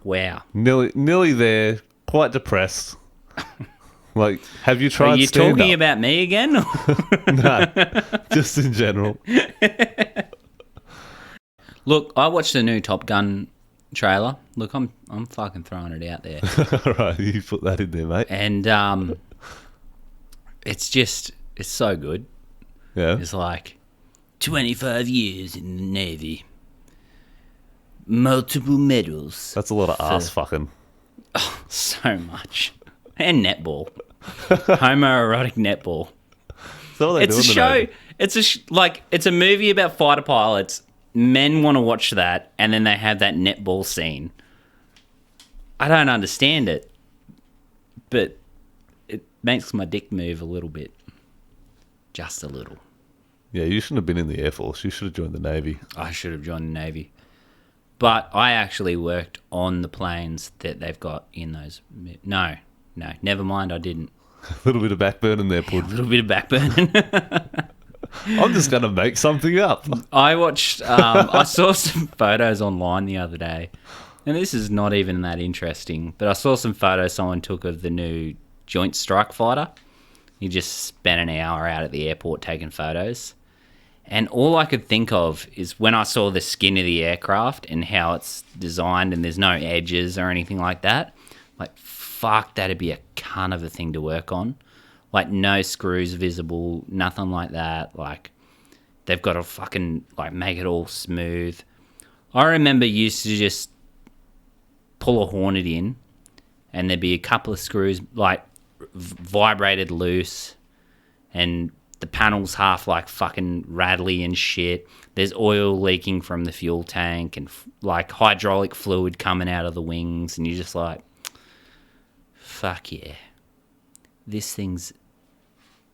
Wow. Nearly there, quite depressed. Like, have you tried Are you stand-up? talking about me again? No, just in general. Look, I watched the new Top Gun trailer. Look, I'm fucking throwing it out there. All right, you put that in there, mate. And it's so good. Yeah. It's like 25 years in the Navy. Multiple medals. That's a lot of ass fucking. So much. And netball. Homoerotic netball. Is that what they It's do a in the show. Navy? It's a movie about fighter pilots. Men want to watch that, and then they have that netball scene. I don't understand it, but it makes my dick move a little bit. Just a little. Yeah, you shouldn't have been in the Air Force. You should have joined the Navy. I should have joined the Navy. But I actually worked on the planes that they've got in those... No, never mind, I didn't. A little bit of backburning there, A Pud. little bit of backburn. I'm just going to make something up. I watched... I saw some photos online the other day, and this is not even that interesting, but I saw some photos someone took of the new Joint Strike Fighter. You just spent an hour out at the airport taking photos. And all I could think of is when I saw the skin of the aircraft and how it's designed and there's no edges or anything like that. Like, fuck, that'd be a cunt of a thing to work on. Like, no screws visible, nothing like that. Like, they've got to fucking, like, make it all smooth. I remember used to just pull a Hornet in and there'd be a couple of screws, like, vibrated loose, and the panel's half like fucking rattly and shit. There's oil leaking from the fuel tank and like hydraulic fluid coming out of the wings, and you're just like, fuck yeah, this thing's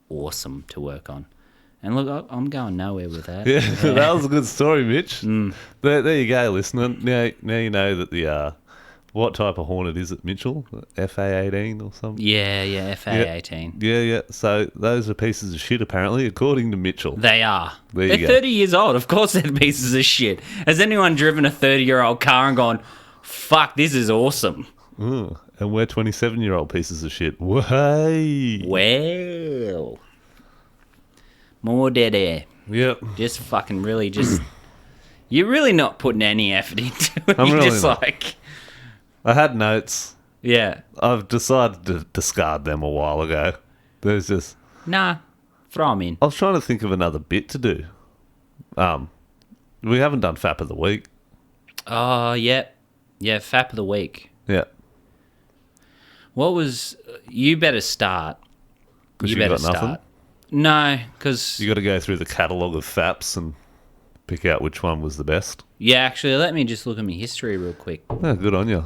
awesome to work on. And look, I'm going nowhere with that. Yeah, that was a good story, Mitch. There you go, listener. Now you know that the what type of Hornet is it, Mitchell? FA-18 or something? Yeah, FA-18. Yeah. So those are pieces of shit, apparently, according to Mitchell. They are. There you They're go. 30 years old. Of course they're pieces of shit. Has anyone driven a 30-year-old car and gone, fuck, this is awesome? And we're 27-year-old pieces of shit. Way. Well. More dead air. Yep. Just fucking really just... You're really not putting any effort into it. I'm You're really just not. like, I had notes. yeah. I've decided to discard them a while ago. There's just... Nah, throw them in. I was trying to think of another bit to do. We haven't done Fap of the Week. Oh, yeah. Yeah, Fap of the Week. Yeah. What was... You better start. Because you got nothing? No, because... You got to go through the catalogue of Faps and pick out which one was the best. Yeah, actually, let me just look at my history real quick. Yeah, good on you.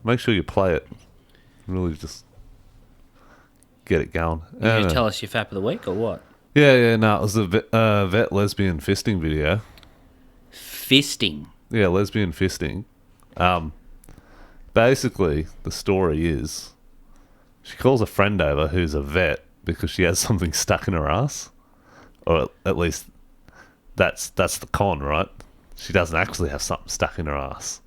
Make sure you play it. Really just get it going. You going to tell us your Fap of the Week or what? Yeah, no, it was a vet lesbian fisting video. Fisting. Yeah, lesbian fisting. Basically, the story is she calls a friend over who's a vet because she has something stuck in her ass. Or at least that's the con, right? She doesn't actually have something stuck in her ass.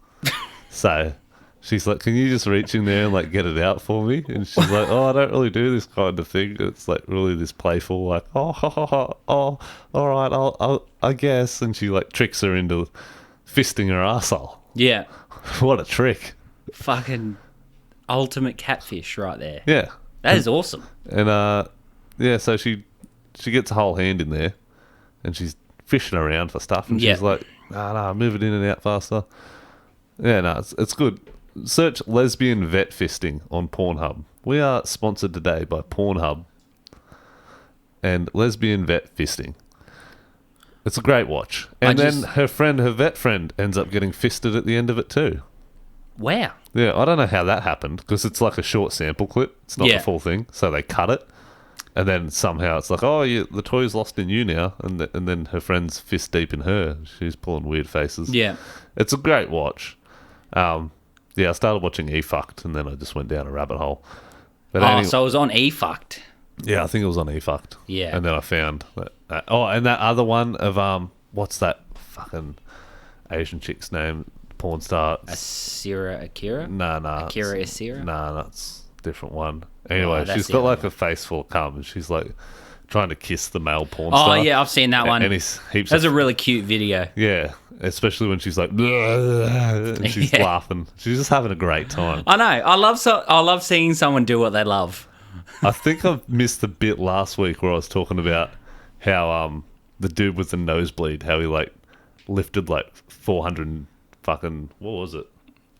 So she's like, can you just reach in there and like get it out for me? And she's like, oh, I don't really do this kind of thing. It's like really this playful, like, oh, all right, I guess. And she like tricks her into fisting her asshole. Yeah. What a trick. Fucking ultimate catfish right there. Yeah. That is awesome. And yeah, so she gets a whole hand in there and she's fishing around for stuff and she's like, nah, move it in and out faster. Yeah, no, it's good. Search lesbian vet fisting on Pornhub. We are sponsored today by Pornhub and lesbian vet fisting. It's a great watch. And then her vet friend, ends up getting fisted at the end of it too. Wow. Yeah, I don't know how that happened because it's like a short sample clip. It's not the full thing. So they cut it. And then somehow it's like, oh, the toy's lost in you now. And then her friend's fist deep in her. She's pulling weird faces. Yeah. It's a great watch. Yeah, I started watching E-Fucked and then I just went down a rabbit hole. But anyway, so it was on E-Fucked. yeah, I think it was on E-Fucked. Yeah. And then I found that. Oh, and that other one of, what's that fucking Asian chick's name? Porn star. Akira? Nah. Akira Asira? Nah, that's a different one. Anyway, that's she's the got other like one. a face full of cum and she's like trying to kiss the male porn star. Oh, yeah, I've seen that one. And he's heaps That's of... a really cute video. Yeah, especially when she's like... and she's Yeah. laughing. She's just having a great time. I know. I love seeing someone do what they love. I think I missed the bit last week where I was talking about how the dude with the nosebleed, how he like lifted like 400 fucking... What was it?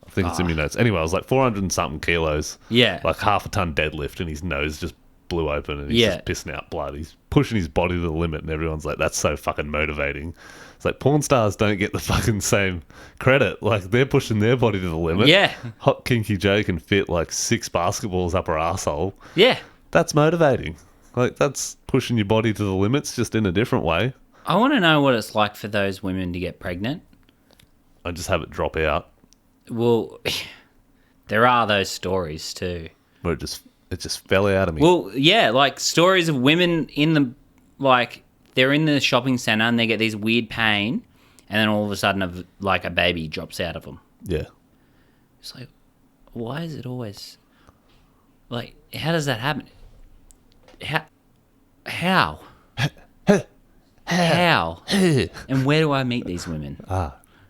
I think it's in my notes. Anyway, I was like 400 and something kilos. Yeah. Like half a ton deadlift and his nose just blew open and he's Yeah. just pissing out blood. He's pushing his body to the limit and everyone's like, that's so fucking motivating. It's like porn stars don't get the fucking same credit. Like they're pushing their body to the limit. Yeah. Hot Kinky Joe can fit like 6 basketballs up her asshole. Yeah. That's motivating. Like that's pushing your body to the limits just in a different way. I want to know what it's like for those women to get pregnant. I just have it drop out Well, there are those stories too. where it just fell out of me. Well, yeah, like stories of women in the, like, they're in the shopping centre and they get these weird pain and then all of a sudden, a baby drops out of them. Yeah. It's like, why is it always, like, how does that happen? How? How? And where do I meet these women?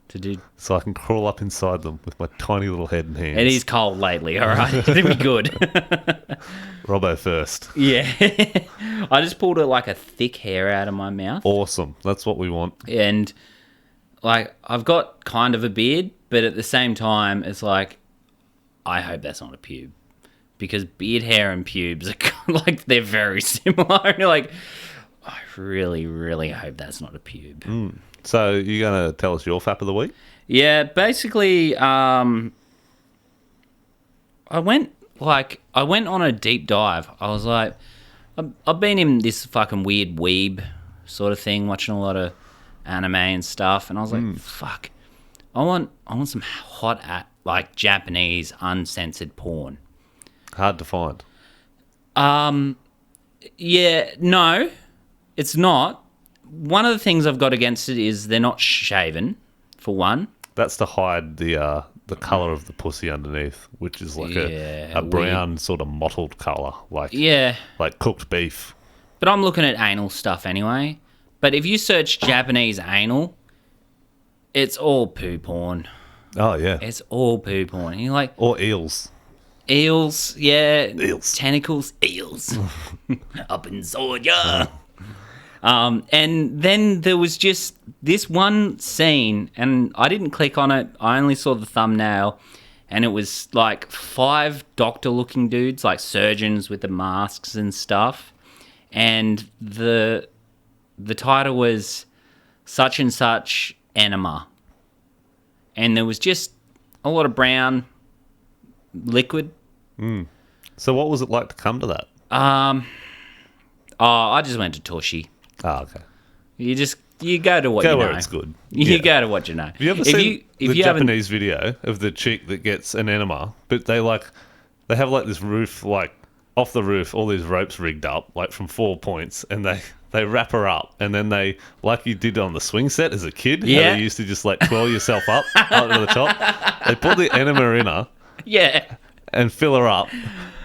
To do. So I can crawl up inside them with my tiny little head and hands. It is cold lately, all right? It'll be good. Robbo first. Yeah. I just pulled a thick hair out of my mouth. Awesome. That's what we want. And, like, I've got kind of a beard, but at the same time, it's like, I hope that's not a pube. Because beard hair and pubes are, like, they're very similar. And you're like, I really, really hope that's not a pube. So you're going to tell us your Fap of the Week? Yeah, basically, I went on a deep dive. I was like, I've been in this fucking weird weeb sort of thing, watching a lot of anime and stuff, and I was like, fuck, I want some hot, Japanese uncensored porn. Hard to find. Yeah, no, it's not. One of the things I've got against it is they're not shaven, for one. That's to hide the colour of the pussy underneath, which is like a brown sort of mottled colour, like cooked beef. But I'm looking at anal stuff anyway. But if you search Japanese anal, it's all poo porn. Oh yeah. It's all poo porn. And you're like, Or eels. eels, yeah. Eels. Tentacles, eels. Up inside ya. And then there was just this one scene, and I didn't click on it. I only saw the thumbnail, and it was like 5 doctor-looking dudes, like surgeons with the masks and stuff. And the title was such and such enema. And there was just a lot of brown liquid. So what was it like to come to that? I just went to Tushy. Oh, okay. You go to what Go you know. where it's good. You Yeah. go to what you know. Have you ever seen the Japanese video of the chick that gets an enema, but they have like this roof, like off the roof, all these ropes rigged up, like from 4 points, and they wrap her up, and then they, like you did on the swing set as a kid, how Yeah. you used to just like twirl yourself up to the top. They put the enema in her Yeah. and fill her up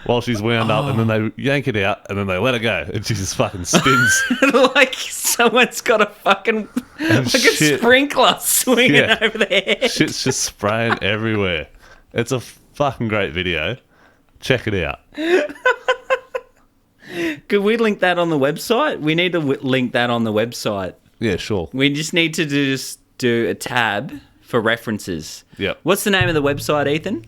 while she's wound up, and then they yank it out, and then they let her go, and she just fucking spins. Like someone's got a fucking like a shit. sprinkler swinging Yeah. over their head. Shit's just spraying everywhere. It's a fucking great video. Check it out. Could we link that on the website? We need to link that on the website. Yeah, sure. We just need to just do a tab for references. Yep. What's the name of the website, Ethan?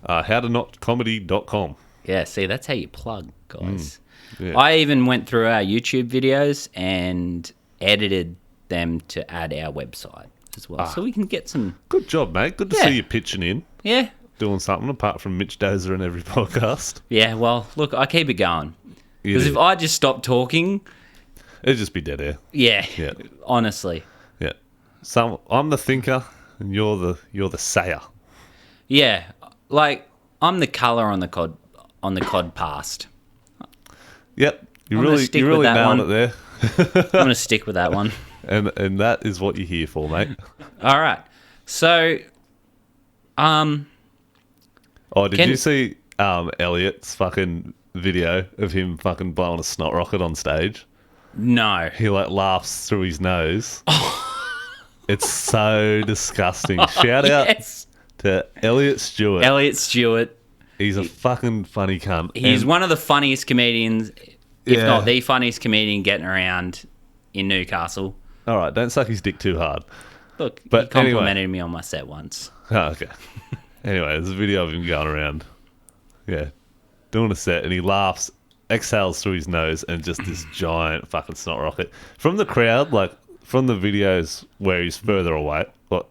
Howtonotcomedy.com. Yeah, see, that's how you plug, guys. Yeah. I even went through our YouTube videos and edited them to add our website as well. So we can get some... Good job, mate. Good to Yeah. see you pitching in, Yeah. doing something apart from Mitch Dozer in every podcast. Yeah, well, look, I keep it going. You Because do. if I just stop talking, It'd just be dead air. yeah, Yeah. honestly. Yeah. I'm the thinker, and you're the sayer. Yeah, like, I'm the colour on the cod past. Yep. You I'm gonna really stick with that nailed one. it there, I'm going to stick with that one. and that is what you're here for, mate. All right. So, Oh, did Can- you see Elliot's fucking video of him fucking blowing a snot rocket on stage? no. He like laughs through his nose. It's so disgusting. Shout out Yes. to Elliot Stewart. Elliot Stewart. He's a fucking funny cunt. He's And- one of the funniest comedians, if Yeah. not the funniest comedian getting around in Newcastle. All right, don't suck his dick too hard. Look, But he complimented me on my set once. Oh, okay. Anyway, there's a video of him going around. Yeah. Doing a set, and he laughs, exhales through his nose, and just this giant fucking snot rocket. From the crowd, like, from the videos where he's further away,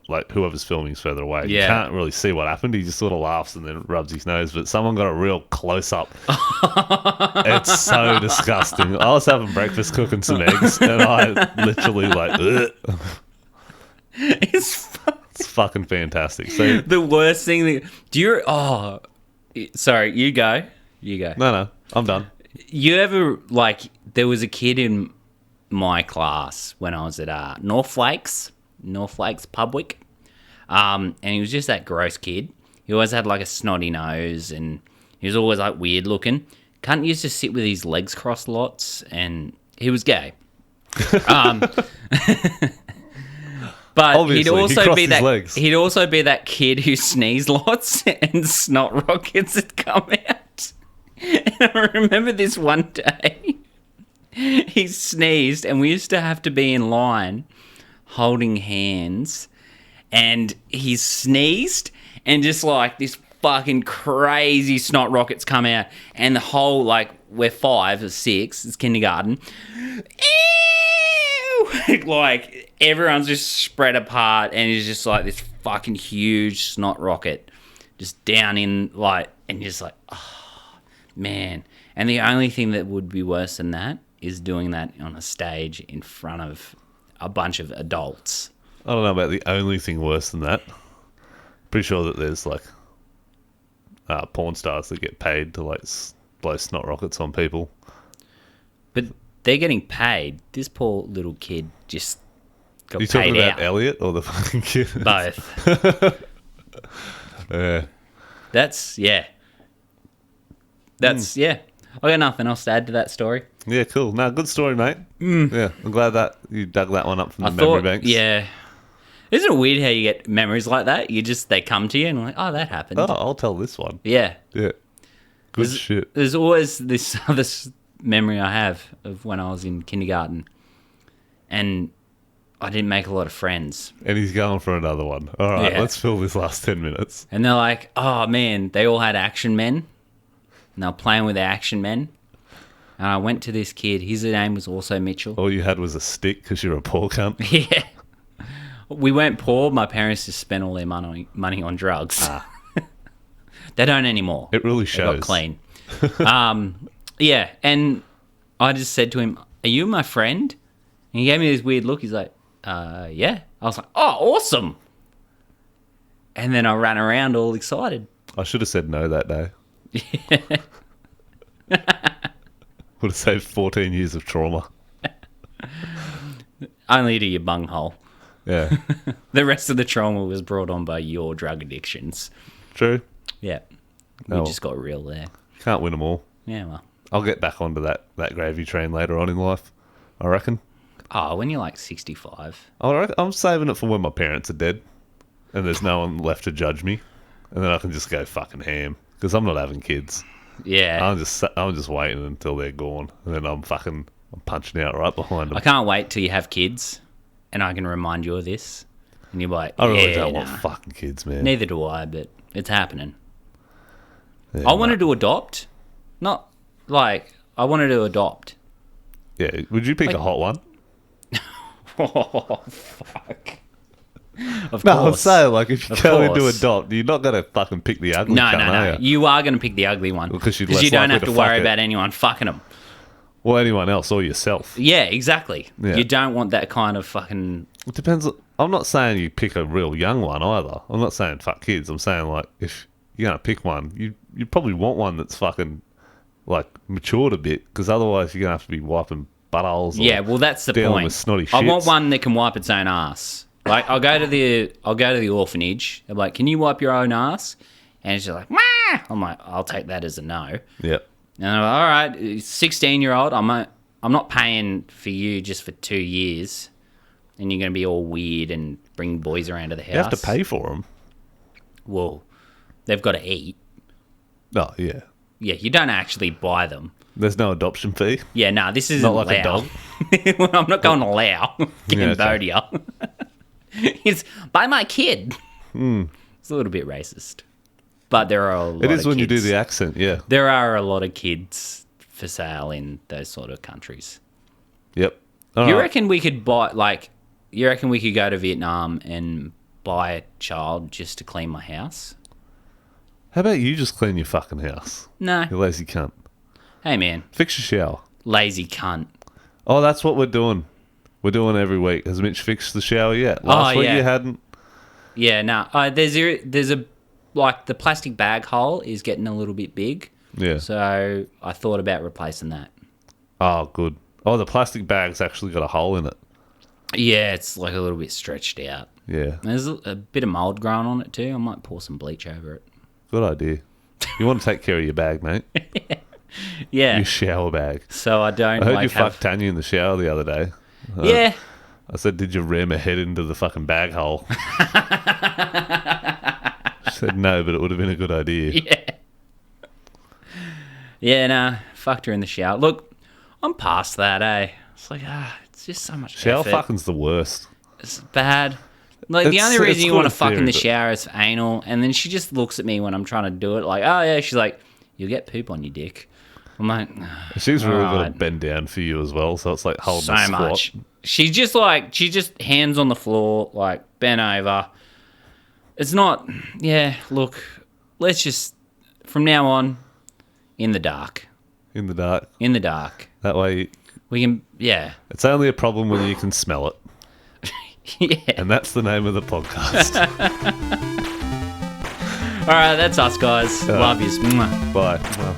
like whoever's filming is further away, you Yeah. can't really see what happened. He just sort of laughs and then rubs his nose, but someone got a real close-up. It's so disgusting. I was having breakfast cooking some eggs, and I literally, like, ugh. It's It's fucking fantastic. So, the worst thing. Do you... Oh, sorry, you go. You go. no, I'm done. You ever, like, there was a kid in my class when I was at North Lakes Public, and he was just that gross kid. He always had, like, a snotty nose, and he was always, like, weird looking. Cunt used to sit with his legs crossed lots, and he was gay. But Obviously, he'd he also crossed be his that legs. he'd also be that kid who sneezed lots and snot rockets had come out. And I remember this one day, he sneezed, and we used to have to be in line holding hands, and he sneezed, and just like this fucking crazy snot rockets come out, and the whole, like, we're 5 or 6, it's kindergarten. Like, everyone's just spread apart, and it's just like this fucking huge snot rocket just down in, like, and you're just like, oh, man. And the only thing that would be worse than that is doing that on a stage in front of a bunch of adults. I don't know about the only thing worse than that. Pretty sure that there's like porn stars that get paid to like blow snot rockets on people. But they're getting paid. This poor little kid just got Are you paid talking about out. Elliot or the fucking kid? Both. Yeah. That's, yeah. That's, yeah. I got nothing else to add to that story. Yeah, cool. No, good story, mate. Yeah, I'm glad that you dug that one up from the memory banks. Yeah. Isn't it weird how you get memories like that? They come to you and like, oh, that happened. Oh, I'll tell this one. Yeah. Yeah. Good shit. There's always this other memory I have of when I was in kindergarten, and I didn't make a lot of friends. And he's going for another one. All right, Yeah. let's fill this last 10 minutes. And they're like, oh man, they all had action men, and they were playing with the action men. And I went to this kid. His name was also Mitchell. All you had was a stick because you're a poor cunt. Yeah. We weren't poor. My parents just spent all their money on drugs. They don't anymore. It really They got shows. clean. Yeah, and I just said to him, are you my friend? And he gave me this weird look. He's like, yeah. I was like, oh, awesome. And then I ran around all excited. I should have said no that day. Would have saved 14 years of trauma. Only to your bunghole. Yeah. The rest of the trauma was brought on by your drug addictions. True. Yeah. We Oh. just got real there. Can't win them all. Yeah, well. I'll get back onto that gravy train later on in life, I reckon. Oh, when you're like 65. I'm saving it for when my parents are dead and there's no one left to judge me. And then I can just go fucking ham because I'm not having kids. Yeah. I'm just waiting until they're gone. And then I'm punching out right behind them. I can't wait till you have kids and I can remind you of this. And you're like, I really yeah, don't nah. want fucking kids, man. Neither do I, but it's happening. Yeah, I wanted to adopt. Not like, I wanted to adopt. Yeah, would you pick a hot one? Oh, fuck. Of No, I'm course. saying, like, if you Of go into course. adopt, you're not going to fucking pick the ugly No, cunt, no, are no. you? You are going to pick the ugly one. Because you're Because less you don't likely have to to worry fuck it. about anyone fucking them. Or anyone else, or yourself. Yeah, exactly. Yeah. You don't want that kind of fucking... It depends. I'm not saying you pick a real young one either. I'm not saying fuck kids. I'm saying, like, if you're going to pick one, you probably want one that's fucking, like, matured a bit, because otherwise you're going to have to be wiping buttholes. or Yeah, well, that's the dealing point. with snotty I want shits. one that can wipe its own ass. Like, I'll go to the orphanage. I'm like, can you wipe your own ass? And it's just like, Wah! I'm like, I'll take that as a no. Yep. And I'm like, all right, 16-year-old, I'm not paying for you just for 2 years, and you're going to be all weird and bring boys around to the house. You have to pay for them. Well, they've got to eat. Oh, yeah. Yeah, you don't actually buy them. There's no adoption fee. Yeah, no, this isn't Not like a Lao. dog? Well, I'm not going to Lao, Cambodia. It's buy my kid. It's a little bit racist. But there are a lot It is of when you do kids. the accent, yeah. There are a lot of kids for sale in those sort of countries. Yep. All You right. reckon we could buy, like, you reckon we could go to Vietnam and buy a child just to clean my house? How about you just clean your fucking house? No. You lazy cunt. Hey, man. Fix your shower. Lazy cunt. Oh, that's what we're doing. We're doing every week. Has Mitch fixed the shower yet? Last week yeah. you hadn't. Yeah, no. There's a, like, the plastic bag hole is getting a little bit big. Yeah. So I thought about replacing that. Oh, good. Oh, the plastic bag's actually got a hole in it. Yeah, it's like a little bit stretched out. Yeah. There's a bit of mold growing on it too. I might pour some bleach over it. Good idea. You want to take care of your bag, mate. Yeah. Your shower bag. So I don't I heard like you have... fucked Tanya in the shower the other day. Yeah. I said, did you ram her head into the fucking bag hole? She said no, but it would have been a good idea. Yeah. Yeah, nah. Fucked her in the shower. Look, I'm past that, eh? It's like, it's just so much Shower effort. fucking's the worst. It's bad. Like, the It's- only it's reason you good want to in fuck in the theory, but- shower is for anal, and then she just looks at me when I'm trying to do it, like, oh, yeah. She's like, you'll get poop on your dick. I'm like, She's really got to Alright. bend down for you as well, so it's like holding so a squat. much. She's just like, she just hands on the floor, like, bent over. It's not, yeah, look, let's just, from now on, in the dark. In the dark. In the dark. That way, We can, yeah. it's only a problem when you can smell it. Yeah. And that's the name of the podcast. All right, that's us, guys. Love yous. Mwah. Bye. Well.